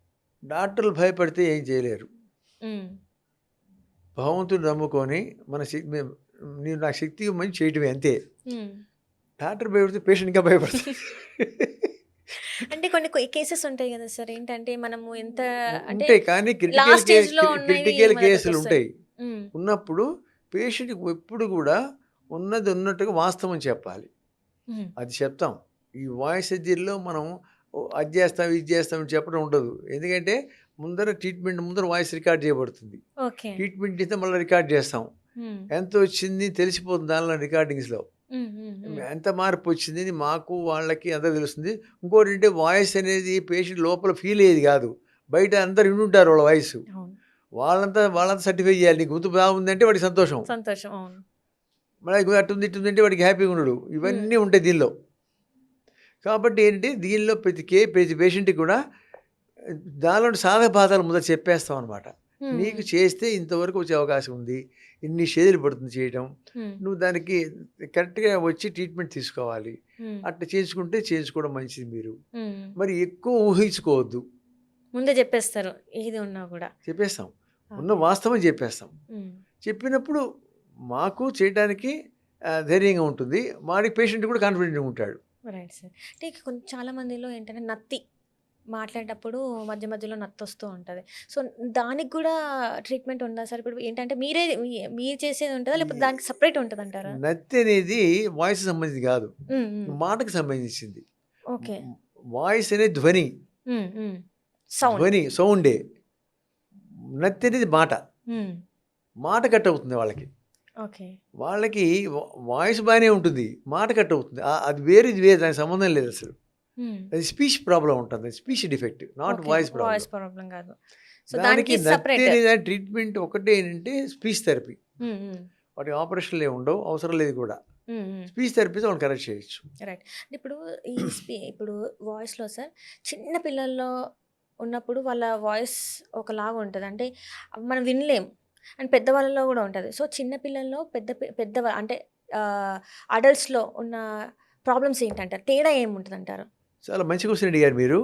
డాక్టర్లు భయపడితే ఏం చేయలేరు. భగవంతుని నమ్ముకొని నేను నాకు శక్తి మంచి చేయటమే, అంతే. డాక్టర్ భయపడితే పేషెంట్ ఇంకా భయపడుతుంది. అంటే కొన్ని కేసెస్ ఉంటాయి కదా సార్, ఏంటంటే మనము ఎంత అంటే ఉంటాయి, కానీ క్రిటికల్ కేసులు ఉంటాయి. ఉన్నప్పుడు పేషెంట్కి ఎప్పుడు కూడా ఉన్నది ఉన్నట్టుగా వాస్తవం చెప్పాలి. అది చెప్తాం. ఈ వాయిస్ సర్జరీలో మనం అది చేస్తాం ఇది చేస్తామని చెప్పడం ఉండదు. ఎందుకంటే ట్రీట్మెంట్ వాయిస్ రికార్డ్ చేయబడుతుంది. ట్రీట్మెంట్ చేస్తే మళ్ళీ రికార్డ్ చేస్తాం, ఎంత వచ్చింది తెలిసిపోతుంది దానిలో రికార్డింగ్స్లో, ఎంత మార్పు వచ్చింది మాకు వాళ్ళకి అందరూ తెలుస్తుంది. ఇంకోటి అంటే వాయిస్ అనేది పేషెంట్ లోపల ఫీల్ అయ్యేది కాదు, బయట అందరు వింటుంటారు వాళ్ళ వాయిస్, వాళ్ళంతా సర్టిఫై చేయాలి. నీకు గొంతు బాగుందంటే వాడికి సంతోషం, మళ్ళీ అట్టుంది ఇట్టుందంటే వాడికి హ్యాపీగా ఉండడు. ఇవన్నీ ఉంటాయి దీనిలో. కాబట్టి ఏంటంటే దీనిలో ప్రతి పేషెంట్కి కూడా దానిలో సాధక బాధలు ముందర చెప్పేస్తాం అనమాట. నీకు చేస్తే ఇంతవరకు వచ్చే అవకాశం ఉంది, ఇన్ని షేర్లు పడుతుంది చేయడం, నువ్వు దానికి కరెక్ట్గా వచ్చి ట్రీట్మెంట్ తీసుకోవాలి, అట్లా చేయించుకోవడం మంచిది. మీరు మరి ఎక్కువ ఊహించుకోవద్దు, ముందే చెప్పేస్తారు. ఏది ఉన్నా కూడా చెప్పేస్తాం, ఉన్న వాస్తవం చెప్పేస్తాం. చెప్పినప్పుడు మాకు చేయడానికి ధైర్యంగా ఉంటుంది, వాడికి పేషెంట్ కూడా కాన్ఫిడెంట్గా ఉంటాడు. Right sir. అంటే చాలా మందిలో ఏంటంటే నత్తి మాట్లాడేటప్పుడు మధ్య మధ్యలో నత్తి వస్తూ ఉంటుంది. సో దానికి కూడా ట్రీట్మెంట్ ఉందా సార్? ఇప్పుడు ఏంటంటే మీరు చేసేది ఉంటుందా, లేకపోతే దానికి సపరేట్ ఉంటుంది అంటారా? నత్తి అనేది వాయిస్ సంబంధించింది కాదు, మాటకు సంబంధించింది. ఓకే. వాయిస్ అనేది ధ్వని, సౌండే. నత్తి అనేది మాట కట్ అవుతుంది వాళ్ళకి. వాళ్ళకి వాయిస్ బాగానే ఉంటుంది, మాట కట్ అవుతుంది. అది వేరు, ఇది వేరు, దానికి సంబంధం లేదు అసలు. అది స్పీచ్ ప్రాబ్లం ఉంటుంది, speech defect, not voice problem కాదు. దానికి ట్రీట్మెంట్ ఒకటే ఏంటంటే స్పీచ్ థెరపీ. వాటి ఆపరేషన్లు ఏమి ఉండవు, అవసరం లేదు కూడా. స్పీచ్ థెరపీతో వాళ్ళు కరెక్ట్ చేయొచ్చు. రైట్. ఇప్పుడు వాయిస్లో సార్, చిన్న పిల్లల్లో ఉన్నప్పుడు వాళ్ళ వాయిస్ ఒకలాగా ఉంటుంది, అంటే మనం వినలేం. అండ్ పెద్దవాళ్ళలో కూడా ఉంటుంది. సో చిన్నపిల్లల్లో పెద్ద అంటే అడల్ట్స్లో ఉన్న ప్రాబ్లమ్స్ ఏంటంటారు, తేడా ఏముంటుంది అంటారు? చాలా మంచి క్వశ్చన్ అడిగారు మీరు.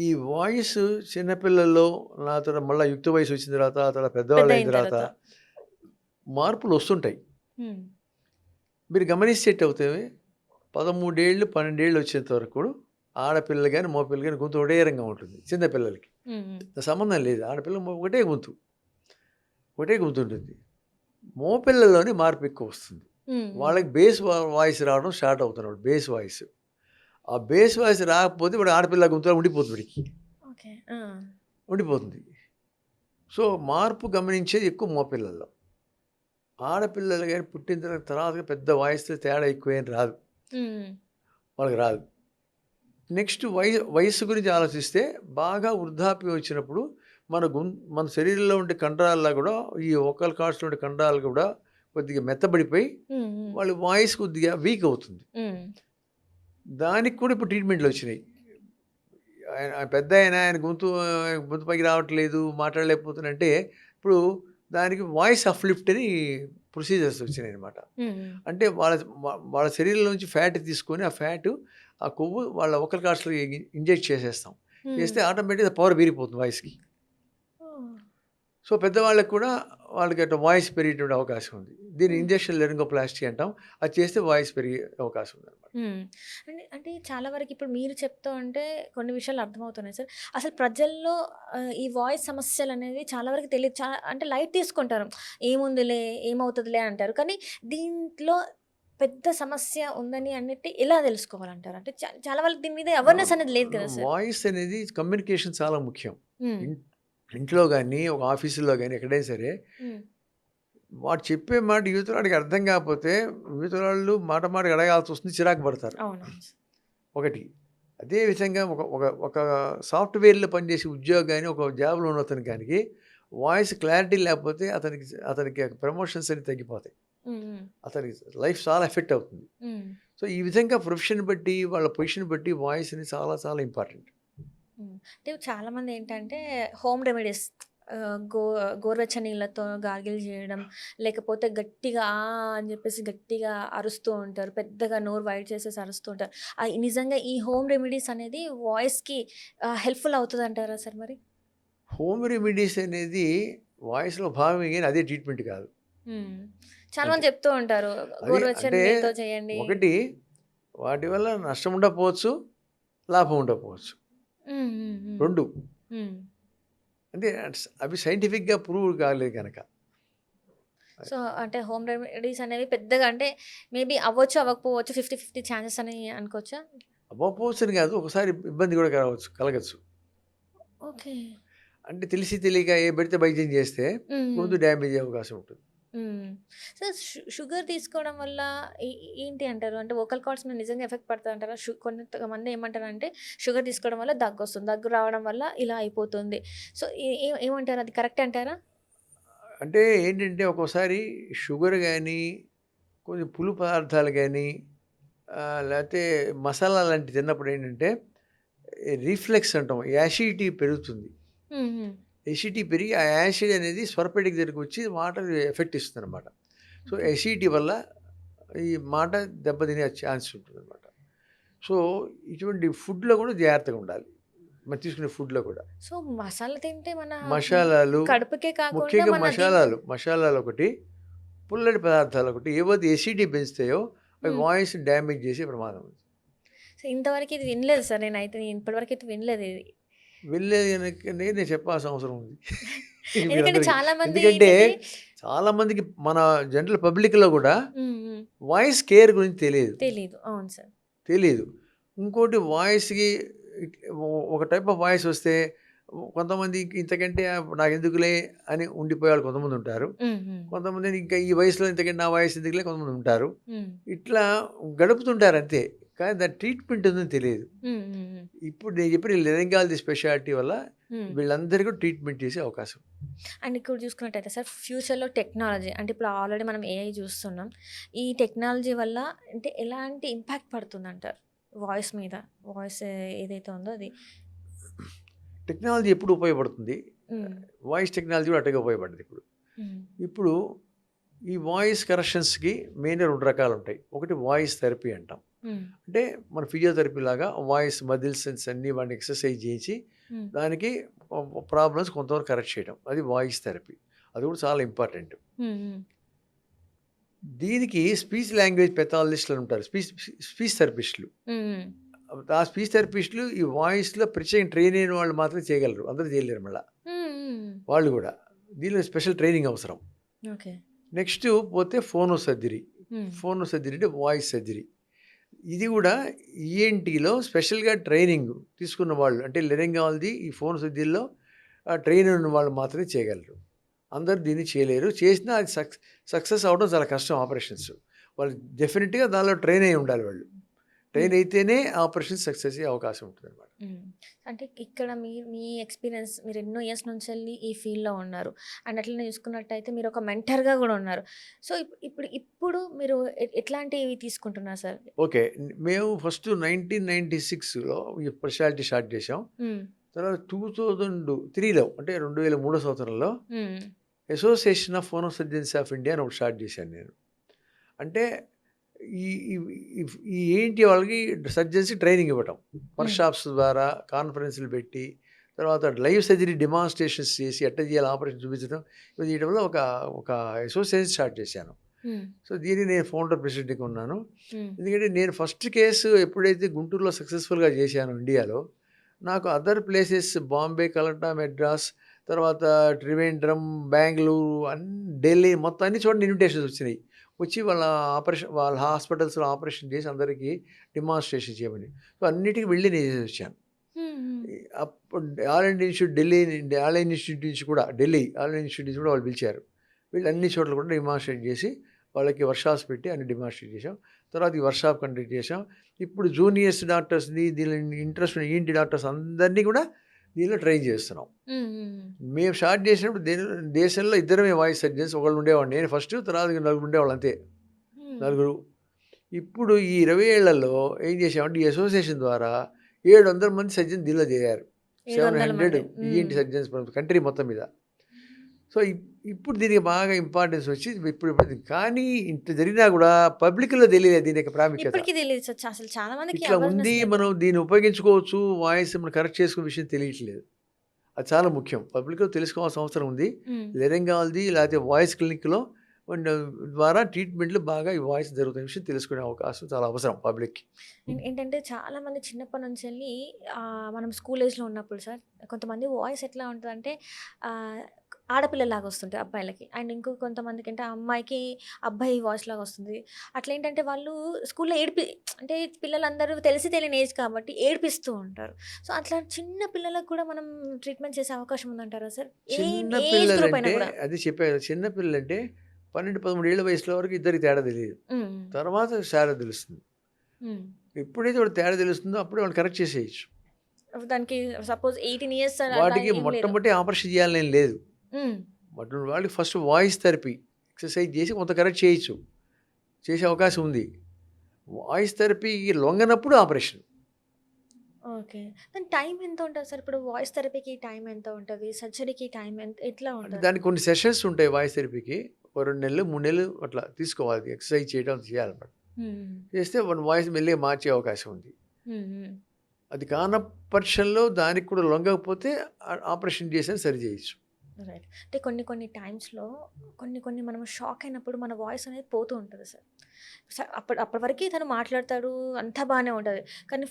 ఈ వాయిస్ చిన్నపిల్లల్లో, నా తర్వాత మళ్ళీ యుక్త వయసు వచ్చిన తర్వాత పెద్దవాళ్ళు అయిన తర్వాత మార్పులు వస్తుంటాయి. మీరు గమనిస్తే అవుతాయి, 13 ఏళ్ళు 12 ఏళ్ళు వచ్చేంత వరకు ఆడపిల్లలు కానీ మగపిల్లలు కానీ గొంతు ఒకటే రంగా ఉంటుంది. చిన్నపిల్లలకి సంబంధం లేదు, ఆడపిల్ల ఒకటే గొంతు ఉంటుంది. మగపిల్లల్లోనే మార్పు ఎక్కువ వస్తుంది. వాళ్ళకి బేస్ వాయిస్ రావడం స్టార్ట్ అవుతున్నాడు, బేస్ వాయిస్. ఆ బేస్ వాయిస్ రాకపోతే వాడు ఆడపిల్ల గొంతులో ఉండిపోతుంది, వాడికి ఓకే. ఉండిపోతుంది. సో మార్పు గమనించేది ఎక్కువ మగపిల్లల్లో. ఆడపిల్లలు కానీ పుట్టిన తర్వాత పెద్ద వాయిస్తో తేడా ఎక్కువేం రాదు, వాళ్ళకి రాదు. నెక్స్ట్ వయస్సు గురించి ఆలోచిస్తే బాగా వృద్ధాప్యం వచ్చినప్పుడు మన శరీరంలో ఉండే కండరాల్లో కూడా ఈ వోకల్ కార్డ్స్లో ఉండే కండరాలు కూడా కొద్దిగా మెత్తబడిపోయి వాళ్ళ వాయిస్ కొద్దిగా వీక్ అవుతుంది. దానికి కూడా ఇప్పుడు ట్రీట్మెంట్లు వచ్చినాయి. ఆయన పెద్ద ఆయన గొంతు పైకి రావట్లేదు, మాట్లాడలేకపోతున్నంటే ఇప్పుడు దానికి వాయిస్ అప్లిఫ్ట్ అని ప్రొసీజర్స్ వచ్చినాయి అనమాట. అంటే వాళ్ళ శరీరంలో నుంచి ఫ్యాట్ తీసుకొని ఆ ఫ్యాట్, ఆ కొవ్వు వాళ్ళ వోకల్ కార్డ్స్లో ఇంజెక్ట్ చేసేస్తాం. చేస్తే ఆటోమేటిక్గా పవర్ పెరిగిపోతుంది వాయిస్కి. సో పెద్దవాళ్ళకి కూడా వాళ్ళకి అట్లా వాయిస్ పెరిగేటువంటి అవకాశం ఉంది. దీన్ని ఇంజెక్షన్ లెరింగోప్లాస్టీ అంటాం. అది చేస్తే వాయిస్ పెరిగే అవకాశం ఉంది అనమాట. అంటే చాలా వరకు ఇప్పుడు మీరు చెప్తూ ఉంటే కొన్ని విషయాలు అర్థమవుతున్నాయి సార్. అసలు ప్రజల్లో ఈ వాయిస్ సమస్యలు అనేది చాలా వరకు తెలియదు. అంటే లైట్ తీసుకుంటారు, ఏముందిలే ఏమవుతుందిలే అంటారు. కానీ దీంట్లో పెద్ద సమస్య ఉందని అన్నిటి ఎలా తెలుసుకోవాలంటారు? అంటే చాలా వాళ్ళకి దీని మీద అవేర్నెస్ అనేది లేదు కదా సార్. వాయిస్ అనేది కమ్యూనికేషన్ చాలా ముఖ్యం. ఇంట్లో కానీ ఒక ఆఫీసులో కానీ ఎక్కడైనా సరే వాడు చెప్పే మాట యువతరాడికి అర్థం కాకపోతే యువతరాళ్ళు మాటకి అడగాల్సి వస్తుంది, చిరాకు పడతారు. ఒకటి. అదేవిధంగా ఒక సాఫ్ట్వేర్లో పనిచేసే ఉద్యోగాన్ని ఒక జాబ్లో ఉన్న అతనికి వాయిస్ క్లారిటీ లేకపోతే అతనికి ప్రమోషన్స్ అని తగ్గిపోతాయి, అతనికి లైఫ్ చాలా ఎఫెక్ట్ అవుతుంది. సో ఈ విధంగా ప్రొఫెషన్ బట్టి వాళ్ళ పొజిషన్ బట్టి వాయిస్ అనేది చాలా చాలా ఇంపార్టెంట్. అంటే చాలామంది ఏంటంటే హోమ్ రెమెడీస్, గోరువెచ్చని నీళ్ళతో గార్గిల్ చేయడం, లేకపోతే గట్టిగా అని చెప్పేసి గట్టిగా అరుస్తూ ఉంటారు, పెద్దగా నోరు వైడ్ చేసేసి అరుస్తూ ఉంటారు. నిజంగా ఈ హోమ్ రెమెడీస్ అనేది వాయిస్కి హెల్ప్ఫుల్ అవుతుంది అంటారా సార్? మరి హోమ్ రెమెడీస్ అనేది వాయిస్లో భాగమే కానీ అదే ట్రీట్మెంట్ కాదు. చాలా మంది చెప్తూ ఉంటారు గోరువెచ్చని నీళ్ళతో చేయండి. ఒకటి, వాటి వల్ల నష్టం ఉండకపోవచ్చు, లాభం ఉండకపోవచ్చు. రెండు. అంటే అవి సైంటిఫిక్గా ప్రూవ్ కాలేదు కనుక. సో అంటే హోమ్ రెమెడీస్ అనేవి పెద్దగా అంటే మేబీ అవ్వచ్చు అవ్వకపోవచ్చు, 50-50 ఛాన్సెస్ అని అనుకోవచ్చా? అవ్వకపోవచ్చు అని కాదు, ఒకసారి ఇబ్బంది కూడా కలగచ్చు. ఓకే. అంటే తెలిసి తెలియక ఏ పడితే వైద్యం చేస్తే గొంతు డ్యామేజ్ అయ్యే అవకాశం ఉంటుంది. సార్ షుగర్ తీసుకోవడం వల్ల ఏంటి అంటారు? అంటే వోకల్ కార్డ్స్ మీద నిజంగా ఎఫెక్ట్ పడుతుంది అంటారా? కొంతమంది ఏమంటారంటే షుగర్ తీసుకోవడం వల్ల దగ్గు వస్తుంది, దగ్గు రావడం వల్ల ఇలా అయిపోతుంది. సో ఏమంటారు, అది కరెక్ట్ అంటారా? అంటే ఏంటంటే ఒక్కోసారి షుగర్ కానీ, కొంచెం పులు పదార్థాలు కానీ, లేకపోతే మసాలా లాంటివి తిన్నప్పుడు ఏంటంటే రిఫ్లెక్స్ అంటాం, యాసిడిటీ పెరుగుతుంది. ఎసిడిటీ పెరిగి ఆ యాసిడ్ అనేది స్వరపేటికి దగ్గరికి వచ్చి మాట ఎఫెక్ట్ ఇస్తుంది అనమాట. సో ఎసిడిటీ వల్ల ఈ మాట దెబ్బతినే ఛాన్స్ ఉంటుంది అనమాట. సో ఇటువంటి ఫుడ్లో కూడా జాగ్రత్తగా ఉండాలి, మనం తీసుకునే ఫుడ్లో కూడా. సో మసాలా తింటే మన మసాలాలు, కడుపుకే కాకుండా ముఖ్యంగా మసాలాలు ఒకటి, పుల్లటి పదార్థాలు ఒకటి, ఏవైతే ఎసిడిటీ పెంచుతాయో అవి వాయిస్ డ్యామేజ్ చేసే ప్రమాదం ఉంది. సో ఇంతవరకు ఇది వినలేదు సార్, ఇప్పటివరకు అయితే వినలేదు ఇది. వెళ్ళేది నేను చెప్పాల్సిన అవసరం ఉంది. ఎందుకంటే చాలా మందికి మన జనరల్ పబ్లిక్లో కూడా వాయిస్ కేర్ గురించి తెలియదు. అవును సార్, తెలియదు. ఇంకోటి, వాయిస్కి ఒక టైప్ ఆఫ్ వాయిస్ వస్తే కొంతమంది ఇంతకంటే నాకు ఎందుకులే అని ఉండిపోయేవాళ్ళు కొంతమంది ఉంటారు. కొంతమంది ఇంకా ఈ వయసులో ఇంతకంటే నా వాయిస్ ఎందుకులే కొంతమంది ఉంటారు. ఇట్లా గడుపుతుంటారు అంతే, కానీ దాని ట్రీట్మెంట్ ఉందని తెలియదు. ఇప్పుడు నేను చెప్పిన లెరింగాలజీ స్పెషాలిటీ వల్ల వీళ్ళందరికీ ట్రీట్మెంట్ చేసే అవకాశం. అండ్ ఇక్కడ చూసుకున్నట్టయితే సార్, ఫ్యూచర్లో టెక్నాలజీ అంటే ఇప్పుడు ఆల్రెడీ మనం ఏఐ చూస్తున్నాం, ఈ టెక్నాలజీ వల్ల అంటే ఎలాంటి ఇంపాక్ట్ పడుతుంది అంటారు వాయిస్ మీద? వాయిస్ ఏదైతే ఉందో అది టెక్నాలజీ ఎప్పుడు ఉపయోగపడుతుంది, వాయిస్ టెక్నాలజీ కూడా అట్టగా ఉపయోగపడుతుంది. ఇప్పుడు ఈ వాయిస్ కరెక్షన్స్కి మెయిన్ 2 రకాలు ఉంటాయి. ఒకటి వాయిస్ థెరపీ అంటాం, అంటే మన ఫిజియోథెరపీ లాగా వాయిస్ మజిల్స్ అన్నీ వాడిని ఎక్సర్సైజ్ చేయించి దానికి ప్రాబ్లమ్స్ కొంతవరకు కరెక్ట్ చేయడం, అది వాయిస్ థెరపీ. అది కూడా చాలా ఇంపార్టెంట్. దీనికి స్పీచ్ లాంగ్వేజ్ పెథాలజిస్టులు ఉంటారు, స్పీచ్ థెరపిస్టులు. ఆ స్పీచ్ థెరపిస్టులు ఈ వాయిస్లో ప్రత్యేకంగా ట్రైన్ అయిన వాళ్ళు మాత్రం చేయగలరు, అందరూ చేయలేరు. మళ్ళీ వాళ్ళు కూడా దీనిలో స్పెషల్ ట్రైనింగ్ అవసరం. నెక్స్ట్ పోతే ఫోనో సర్జరీ, ఫోన్ సర్జరీ అంటే వాయిస్ సర్జరీ. ఇది కూడా ఈఎన్టీలో స్పెషల్గా ట్రైనింగ్ తీసుకున్న వాళ్ళు, అంటే లెరింగాలజీ ఈ ఫోన్ సర్జరీలో ట్రైన్ ఉన్న వాళ్ళు మాత్రమే చేయగలరు. అందరు దీన్ని చేయలేరు. చేసినా అది సక్సెస్ అవ్వడం చాలా కష్టం. ఆపరేషన్స్ వాళ్ళు డెఫినెట్గా దానిలో ట్రైన్ అయి ఉండాలి. వాళ్ళు ట్రైన్ అయితేనే ఆపరేషన్ సక్సెస్ అయ్యే అవకాశం ఉంటుంది అనమాట. అంటే ఇక్కడ మీ ఎక్స్పీరియన్స్, మీరు ఎన్నో ఇయర్స్ నుంచి వెళ్ళి ఈ ఫీల్డ్లో ఉన్నారు అండ్ అట్లనే చూసుకున్నట్టయితే మీరు ఒక మెంటర్గా కూడా ఉన్నారు. సో ఇప్పుడు మీరు ఎట్లాంటివి తీసుకుంటున్నారు సార్? ఓకే, మేము ఫస్ట్ 1996లో ఈ స్పెషాలిటీ స్టార్ట్ చేసాం. తర్వాత 2003లో అంటే 2003 సంవత్సరంలో association of phono surgeons of India అని ఒకటి స్టార్ట్ చేశాను నేను. అంటే ఈ ఈ ఏంటి వాళ్ళకి సర్జన్స్కి ట్రైనింగ్ ఇవ్వటం, వర్క్షాప్స్ ద్వారా కాన్ఫరెన్స్లు పెట్టి, తర్వాత లైవ్ సర్జరీ డెమాన్స్ట్రేషన్స్ చేసి ఎట్లా చేయాలి ఆపరేషన్ చూపించడం, ఇవి చేయడంలో ఒక అసోసియేషన్ స్టార్ట్ చేశాను. సో దీన్ని నేను ఫౌండర్ ప్రెసిడెంట్గా ఉన్నాను. ఎందుకంటే నేను ఫస్ట్ కేసు ఎప్పుడైతే గుంటూరులో సక్సెస్ఫుల్గా చేశాను ఇండియాలో, నాకు అదర్ ప్లేసెస్ బాంబే, కలకత్తా, మెడ్రాస్, తర్వాత ట్రివేండ్రం, బెంగళూరు, ఢిల్లీ, మొత్తం అన్ని చోట్ల ఇన్విటేషన్స్ వచ్చినాయి. వచ్చి వాళ్ళ హాస్పిటల్స్లో ఆపరేషన్ చేసి అందరికీ డెమాన్స్ట్రేషన్ చేయమని. సో అన్నిటికీ వెళ్ళి నేను చేసి వచ్చాను. అప్పుడు all India institute all India institute నుంచి కూడా ఆల్ ఇండియా ఇన్స్టిట్యూట్ నుంచి కూడా వాళ్ళు పిలిచారు. వీళ్ళు అన్ని చోట్ల కూడా డెమాన్స్ట్రేట్ చేసి వాళ్ళకి వర్క్షాప్స్ పెట్టి అన్ని డెమాన్స్ట్రేట్ చేసాం. తర్వాత ఈ వర్క్షాప్ కండక్ట్ చేసాం. ఇప్పుడు జూనియర్స్ డాక్టర్స్ని, దీనిలో ఇంట్రెస్ట్ ఉన్న ఈఎన్టీ డాక్టర్స్ అందరినీ కూడా దీనిలో ట్రైన్ చేస్తున్నాం. మేము స్టార్ట్ చేసినప్పుడు దేశంలో ఇద్దరమే వాయిస్ సర్జన్స్, ఒకళ్ళు ఉండేవాడు, నేను ఫస్ట్, తర్వాత నలుగురు ఉండేవాళ్ళు అంతే, నలుగురు. ఇప్పుడు ఈ 20 ఏళ్లలో ఏం చేసామంటే ఈ అసోసియేషన్ ద్వారా 700 మంది సర్జన్స్ దీనిలో చేరారు. 700 ఈఎన్టీ సర్జన్స్ కంట్రీ మొత్తం మీద. సో ఇప్పుడు దీనికి బాగా ఇంపార్టెన్స్ వచ్చి ఇప్పుడు కానీ ఇంత జరిగినా కూడా పబ్లిక్లో తెలియలేదు దీని యొక్క ప్రాముఖ్యత. అసలు చాలా మందికి ఇట్లా ఉంది, మనం దీన్ని ఉపయోగించుకోవచ్చు, వాయిస్ మనం కరెక్ట్ చేసుకునే విషయం తెలియట్లేదు. అది చాలా ముఖ్యం, పబ్లిక్లో తెలుసుకోవాల్సిన అవసరం ఉంది. లెరింగాలజీ లేకపోతే వాయిస్ క్లినిక్లో ద్వారా ట్రీట్మెంట్లు బాగా ఈ వాయిస్ జరుగుతున్న విషయం తెలుసుకునే అవకాశం చాలా అవసరం పబ్లిక్కి. ఏంటంటే చాలా మంది చిన్నప్పటి నుంచి వెళ్ళి మనం స్కూల్ ఏజ్లో ఉన్నప్పుడు సార్, కొంతమంది వాయిస్ ఎట్లా ఉంటుందంటే ఆడపిల్లలాగా వస్తుంది అబ్బాయిలకి, అండ్ ఇంకో కొంతమందికి అంటే అమ్మాయికి అబ్బాయి వాయిస్ లాగా వస్తుంది. అట్లా ఏంటంటే వాళ్ళు స్కూల్లో అంటే పిల్లలందరూ తెలియని ఏజ్ కాబట్టి ఏడిపిస్తూ ఉంటారు. సో అట్లా చిన్న పిల్లలకు కూడా మనం ట్రీట్మెంట్ చేసే అవకాశం ఉందంటారా సార్? చిన్న పిల్లలంటే అది చెప్పారు, చిన్న పిల్లలంటే 12-13 ఏళ్ళ వయసులో వరకు ఇద్దరికి తేడా తెలియదు, తర్వాత తేడా తెలుస్తుంది. ఎప్పుడైతే వాడు తేడా తెలుస్తుందో అప్పుడే వాళ్ళు కరెక్ట్ చేసేయచ్చు. దానికి సపోజ్ 18 ఇయర్స్ వాటికి మొట్టమొదటి ఆపరేషన్ చేయాలని లేదు. వాళ్ళకి ఫస్ట్ వాయిస్ థెరపీ ఎక్సర్సైజ్ చేసి కొంత కరెక్ట్ చేయొచ్చు, చేసే అవకాశం ఉంది. వాయిస్ థెరపీకి లొంగనప్పుడు ఆపరేషన్. ఓకే, దాని టైం ఎంత ఉంటుంది సార్? ఇప్పుడు వాయిస్ థెరపీకి టైం ఎంత ఉంటుంది, సర్జరీకి టైం ఎట్లా ఉంటుంది? దానికి కొన్ని సెషన్స్ ఉంటాయి. వాయిస్ థెరపీకి 2 నెలలు 3 నెలలు అట్లా తీసుకోవాలి, ఎక్సర్సైజ్ చేయడం చేయాలన్నమాట. చేస్తే మన వాయిస్ మెల్లిగా మార్చే అవకాశం ఉంది. అది కాన పక్షంలో దానికి కూడా లొంగకపోతే ఆపరేషన్ చేసి సరి చేయొచ్చు. రైట్, అంటే కొన్ని టైమ్స్లో కొన్ని మనం షాక్ అయినప్పుడు మన వాయిస్ అనేది పోతూ ఉంటుంది సార్. అప్పటి వరకు తను మాట్లాడతాడు, అంతా బాగానే ఉంటుంది, కానీ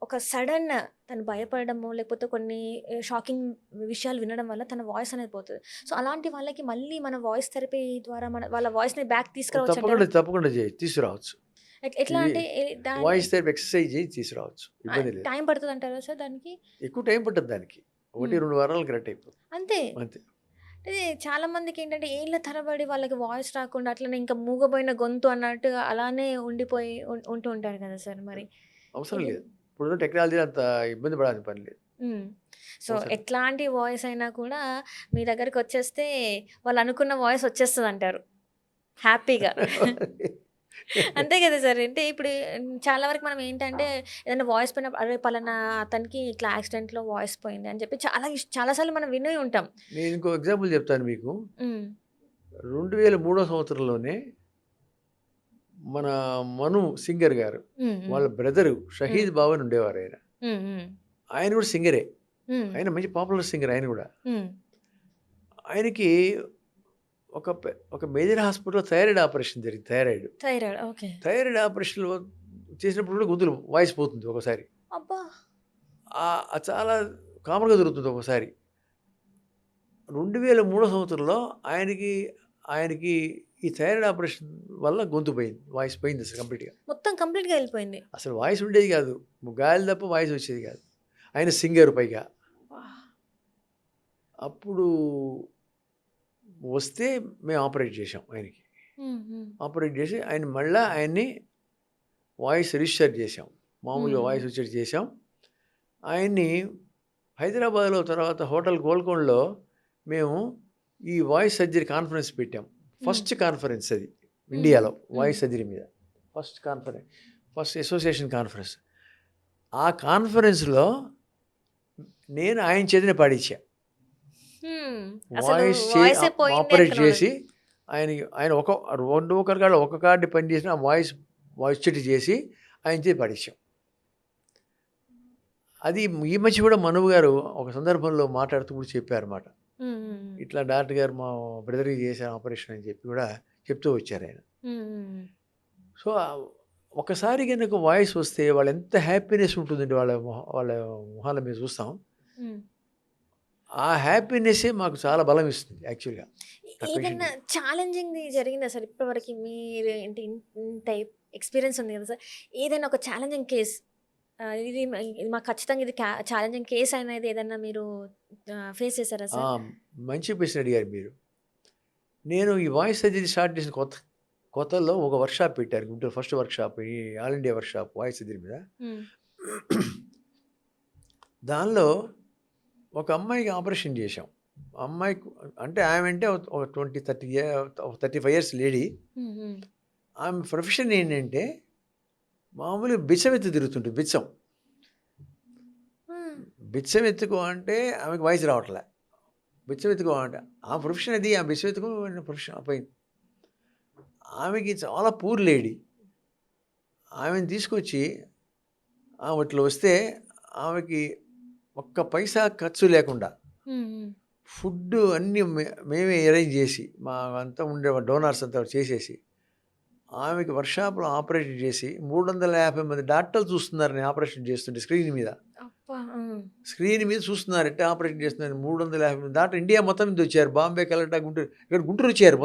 ఒక సడన్ తను భయపడము లేకపోతే కొన్ని షాకింగ్ విషయాలు వినడం వల్ల తన వాయిస్ అనేది పోతుంది. సో అలాంటి వాళ్ళకి మళ్ళీ మన వాయిస్ థెరపీ ద్వారా వాళ్ళ వాయిస్ని బ్యాక్ తీసుకురావచ్చు. తప్పకుండా తీసుకురావచ్చు. ఎట్లా అంటే వాయిస్ థెరపీ ఎక్సర్సైజ్ చేసి తీసుకురావచ్చు, ఇబ్బంది లేదు. టైం పడుతుంది అంటారా సార్ దానికి? ఎక్కువ టైం పడుతుంది దానికి, 1-2 వారాలు కరెక్ట్ అయిపోతుంది అంతే. అంటే చాలా మందికి ఏంటంటే ఏళ్ళ తరబడి వాళ్ళకి వాయిస్ రాకుండా అట్లనే ఇంకా మూగపోయిన గొంతు అన్నట్టు అలానే ఉంటూ ఉంటారు కదా సార్. మరి అవసరం లేదు, ఇప్పుడు టెక్నాలజీ అంత ఇబ్బంది పడాల్సిన పని లేదు. సో ఎట్లాంటి వాయిస్ అయినా కూడా మీ దగ్గరికి వచ్చేస్తే వాళ్ళు అనుకున్న వాయిస్ వచ్చేస్తుంది అంటారు హ్యాపీగా. అంతే కదా సార్. అంటే ఇప్పుడు చాలా వరకు మనం ఏంటంటే ఏదైనా వాయిస్ పోయిన అరే పలానా అతనికి ఇట్లా యాక్సిడెంట్లో వాయిస్ పోయింది అని చెప్పి చాలాసార్లు మనం విని ఉంటాం. నేను ఇంకో ఎగ్జాంపుల్ చెప్తాను మీకు. 2003 సంవత్సరంలోనే మన మను సింగర్ గారు వాళ్ళ బ్రదరు షహీద్ బాబు అని ఉండేవారు. ఆయన కూడా సింగరే, ఆయన మంచి పాపులర్ సింగర్. ఆయన కూడా ఆయనకి ఒక మేజర్ హాస్పిటల్లో థైరాయిడ్ ఆపరేషన్ జరిగింది. థైరాయిడ్ ఆపరేషన్ చేసినప్పుడు కూడా గొంతులు వాయిస్ పోతుంది ఒకసారి. చాలా కామన్గా జరుగుతుంది ఒకసారి. 2003 సంవత్సరంలో ఆయనకి ఈ థైరాయిడ్ ఆపరేషన్ వల్ల గొంతు పోయింది, వాయిస్ పోయింది అసలు కంప్లీట్గా. మొత్తం కంప్లీట్గా వెళ్ళిపోయింది. అసలు వాయిస్ ఉండేది కాదు, గాలి తప్ప వాయిస్ వచ్చేది కాదు. ఆయన సింగర్ పైగా. అప్పుడు వస్తే మేము ఆపరేట్ చేసాం ఆయనకి. ఆపరేట్ చేసి ఆయన్ని వాయిస్ రిజిస్టర్ చేసాం, మామూలుగా వాయిస్ వచ్చేది చేసాం. ఆయన్ని హైదరాబాద్లో తర్వాత హోటల్ గోల్కొండలో మేము ఈ వాయిస్ సర్జరీ కాన్ఫరెన్స్ పెట్టాం. ఫస్ట్ కాన్ఫరెన్స్ అది ఇండియాలో వాయిస్ సర్జరీ మీద. First association conference. ఆ కాన్ఫరెన్స్లో నేను ఆయన చేతిని పాడించా. వాయిస్ ఆపరేట్ చేసి ఆయన ఒక కార్డు పని చేసిన ఆ వాయిస్ చెట్టు చేసి ఆయన చేతి పాడించాం. అది ఈ మధ్య కూడా మనువు గారు ఒక సందర్భంలో మాట్లాడుతూ కూడా చెప్పారన్నమాట. ఇట్లా డాక్టర్ గారు మా బ్రదర్కి చేశారు ఆపరేషన్ అని చెప్పి కూడా చెప్తూ వచ్చారు ఆయన. సో ఒకసారి కనుక వాయిస్ వస్తే వాళ్ళు ఎంత హ్యాపీనెస్ ఉంటుందండి, వాళ్ళ మొహాల మీద చూస్తాం. ఆ హ్యాపీనెస్సే మాకు చాలా బలం ఇస్తుంది యాక్చువల్గా. ఏదైనా ఛాలెంజింగ్ జరిగిందా సార్ ఇప్పటివరకు? మీరు ఏంటి ఇంత ఎక్స్పీరియన్స్ ఉంది కదా సార్, ఏదైనా ఒక ఛాలెంజింగ్ కేస్ ఇది మాకు ఖచ్చితంగా ఇది ఛాలెంజింగ్ కేస్ అనేది ఏదైనా మీరు ఫేస్ చేశారా సార్? మంచి క్వశ్చన్ అడిగారు మీరు. నేను ఈ వాయిస్ సర్జరీ స్టార్ట్ చేసిన కొత్తలో ఒక వర్క్షాప్ పెట్టారు గుంటూరు, ఫస్ట్ వర్క్షాప్, ఈ all India workshop voice surgery మీద. దానిలో ఒక అమ్మాయికి ఆపరేషన్ చేశాం. అమ్మాయికి అంటే ఆమె అంటే ఒక 35 ఇయర్స్ లేడీ. ఆమె ప్రొఫెషన్ ఏంటంటే మామూలుగా బిచ్చం ఎత్తు తిరుగుతుంటుంది. బిచ్చం ఎత్తుకో అంటే ఆమెకు వాయిస్ రావట్లే. బిచ్చం ఎత్తుకో అంటే ఆ ప్రొఫెషన్ అది, ఆ బిచ్చం ఎత్తుకో ప్రొఫెషన్ పోయింది. ఆమెకి చాలా పూర్ లేడీ. ఆమెను తీసుకొచ్చి ఆమె ఇట్లా వస్తే ఆమెకి ఒక్క పైసా ఖర్చు లేకుండా ఫుడ్ అన్నీ మేమే అరేంజ్ చేసి మా అంతా ఉండే డోనార్స్ అంతా చేసేసి ఆమెకి వర్క్షాప్లో ఆపరేషన్ చేసి 350 మంది డాక్టర్లు చూస్తున్నారు నేను ఆపరేషన్ చేస్తుంటే. స్క్రీన్ మీద చూస్తున్నారు ఎట్లా ఆపరేషన్ చేస్తున్నారు. 350 మంది డాక్టర్ ఇండియా మొత్తం మీద వచ్చారు. బాంబే, కలకట్టా, గుంటూరు, ఇక్కడ గుంటూరు వచ్చారు.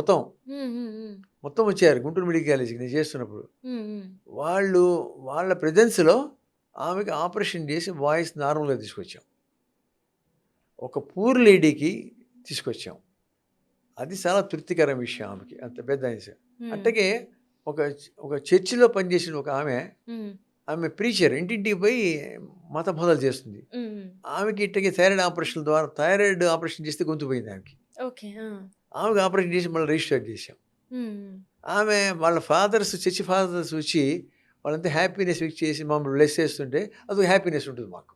మొత్తం వచ్చారు గుంటూరు మెడికల్ కాలేజీకి నేను చేస్తున్నప్పుడు. వాళ్ళ ప్రెజెన్స్లో ఆమెకి ఆపరేషన్ చేసి వాయిస్ నార్మల్గా తీసుకొచ్చాం. ఒక పూర్ లేడీకి తీసుకొచ్చాం. అది చాలా తృప్తికర విషయం ఆమెకి, అంత పెద్ద విషయం. అట్టగే ఒక చర్చిలో పనిచేసిన ఒక ఆమె ప్రీచర్ ఇంటింటికి పోయి మత బోధలు చేస్తుంది. ఆమెకి ఇట్టకి థైరాయిడ్ ఆపరేషన్ చేస్తే గొంతు పోయింది ఆమెకి. ఆమెకి ఆపరేషన్ చేసి మళ్ళీ రిజిస్టర్ చేసాం. ఆమె వాళ్ళ చర్చి ఫాదర్స్ వచ్చి వాళ్ళంతా హ్యాపీనెస్ చేసి మమ్మల్ని బ్లెస్ చేస్తుంటే అదొక హ్యాపీనెస్ ఉంటుంది మాకు.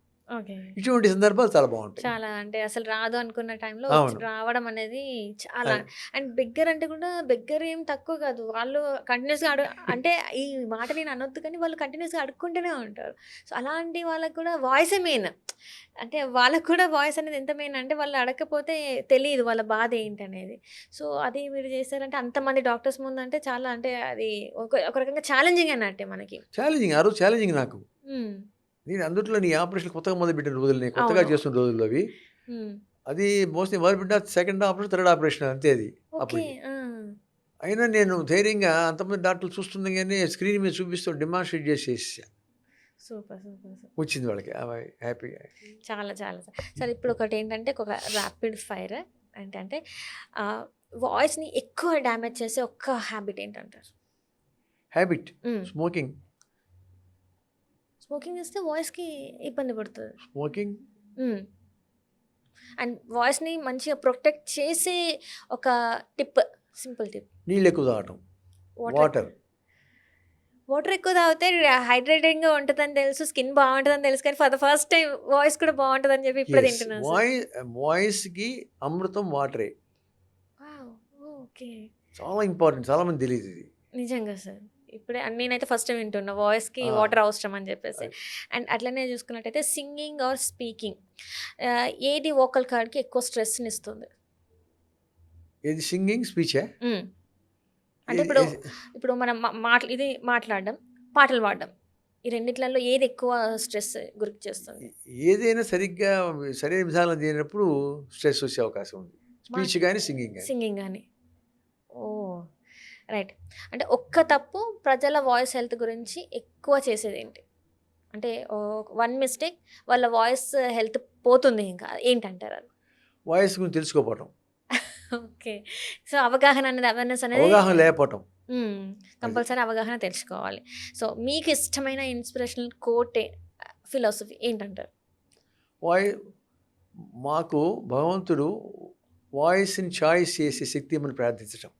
ఇటువంటి సందర్భాలు చాలా బాగుంటాయి. చాలా అంటే అసలు రాదు అనుకున్న టైంలో రావడం అనేది చాలా. అండ్ బెగ్గర్ అంటే కూడా బెగ్గర్ ఏం తక్కువ కాదు. వాళ్ళు కంటిన్యూస్గా అంటే ఈ మాట నేను అనొద్దు కానీ వాళ్ళు కంటిన్యూస్గా అడుక్కుంటూనే ఉంటారు. సో అలాంటి వాళ్ళకి కూడా వాయిసే మెయిన్. అంటే వాళ్ళకు కూడా వాయిస్ అనేది ఎంత మెయిన్ అంటే వాళ్ళు అడగకపోతే తెలియదు వాళ్ళ బాధ ఏంటనేది. సో అది మీరు చేశారంటే అంతమంది డాక్టర్స్ ముందు అంటే చాలా, అంటే అది ఒక రకంగా ఛాలెంజింగ్ అన్నట్టే మనకి. ఆ రోజు ఛాలెంజింగ్ నాకు. నేను అందుట్లో నీ ఆపరేషన్ కొత్తగా మొదలుపెట్టిన రోజులు, నేను కొత్తగా చేస్తున్న రోజుల్లో అవి. అది మోస్ట్లీ మొదలుపెట్టిన సెకండ్ ఆపరేషన్, థర్డ్ ఆపరేషన్ అంతే అది. అప్పుడు అయినా నేను ధైర్యంగా అంతమంది డాక్టర్లు చూస్తుంది కానీ స్క్రీన్ మీద చూపిస్తూ డెమాన్స్ట్రేట్ చేసేసా. సూపర్ వచ్చింది వాళ్ళకి హ్యాపీగా. చాలా సార్ ఇప్పుడు ఒకటి ఏంటంటే ఒక ర్యాపిడ్ ఫైర్ అంటే వాయిస్ని ఎక్కువ డ్యామేజ్ చేసే ఒక్క హ్యాబిట్ ఏంటంటారు? హ్యాబిట్ స్మోకింగ్ చేస్తే వాయిస్కి ఇబ్బంది పడుతుంది. స్మోకింగ్ అండ్ వాయిస్ని మంచిగా ప్రొటెక్ట్ చేసే ఒక సింపుల్ టిప్, నీళ్ళు ఎక్కువ తాగటం. వాటర్ ఎక్కువ తాగితే హైడ్రేటింగ్గా ఉంటుందని తెలుసు, స్కిన్ బాగుంటుందని తెలుసు, కానీ for the first time voice కూడా బాగుంటుందని చెప్పి ఇప్పుడు తింటున్నాను. వాయిస్కి అమృతం వాటరే. ఓకే, చాలా ఇంపార్టెంట్, చాలా మంది తెలియదు ఇది. నిజంగా సార్, ఇప్పుడే నేనైతే ఫస్ట్ టైం వింటున్నా వాయిస్కి వాటర్ అవసరం అని చెప్పేసి. అండ్ అట్లనే చూసుకున్నట్టయితే సింగింగ్ ఆర్ స్పీకింగ్, ఏది వోకల్ కార్డ్కి ఎక్కువ స్ట్రెస్ని ఇస్తుంది? ఏది సింగింగ్, స్పీచే? అంటే ఇప్పుడు మనం మాట్లాడడం, పాటలు పాడడం, ఈ రెండిట్లలో ఏది ఎక్కువ స్ట్రెస్ గురి చేస్తుంది? ఏదైనా సరైన విధానం చేయనప్పుడు స్ట్రెస్ వచ్చే అవకాశం ఉంది. స్పీచ్ కానీ సింగింగ్ కానీ. ఓ రైట్. అంటే ఒక్క తప్పు ప్రజల వాయిస్ హెల్త్ గురించి ఎక్కువ చేసేదేంటి? అంటే వన్ మిస్టేక్ వాళ్ళ వాయిస్ హెల్త్ పోతుంది ఇంకా. ఏంటంటారది? వాయిస్ గురించి తెలుసుకోకపోవటం, ఓకే. సో, అవగాహన అనేది అవేర్‌నెస్ అనేది అవగాహన లేకపోవటం. హ్మ్. అది కంపల్సరీ అవగాహన తెలుసుకోవాలి. సో, మీకిష్టమైన ఇన్‌స్పిరేషనల్ కోటే ఫిలాసఫీ ఏంటంటారు? వాయి మాకు భగవంతుడు వాయిస్‌ని చాయిస్ చేసే శక్తి ఇమ్మని ప్రార్థించటం.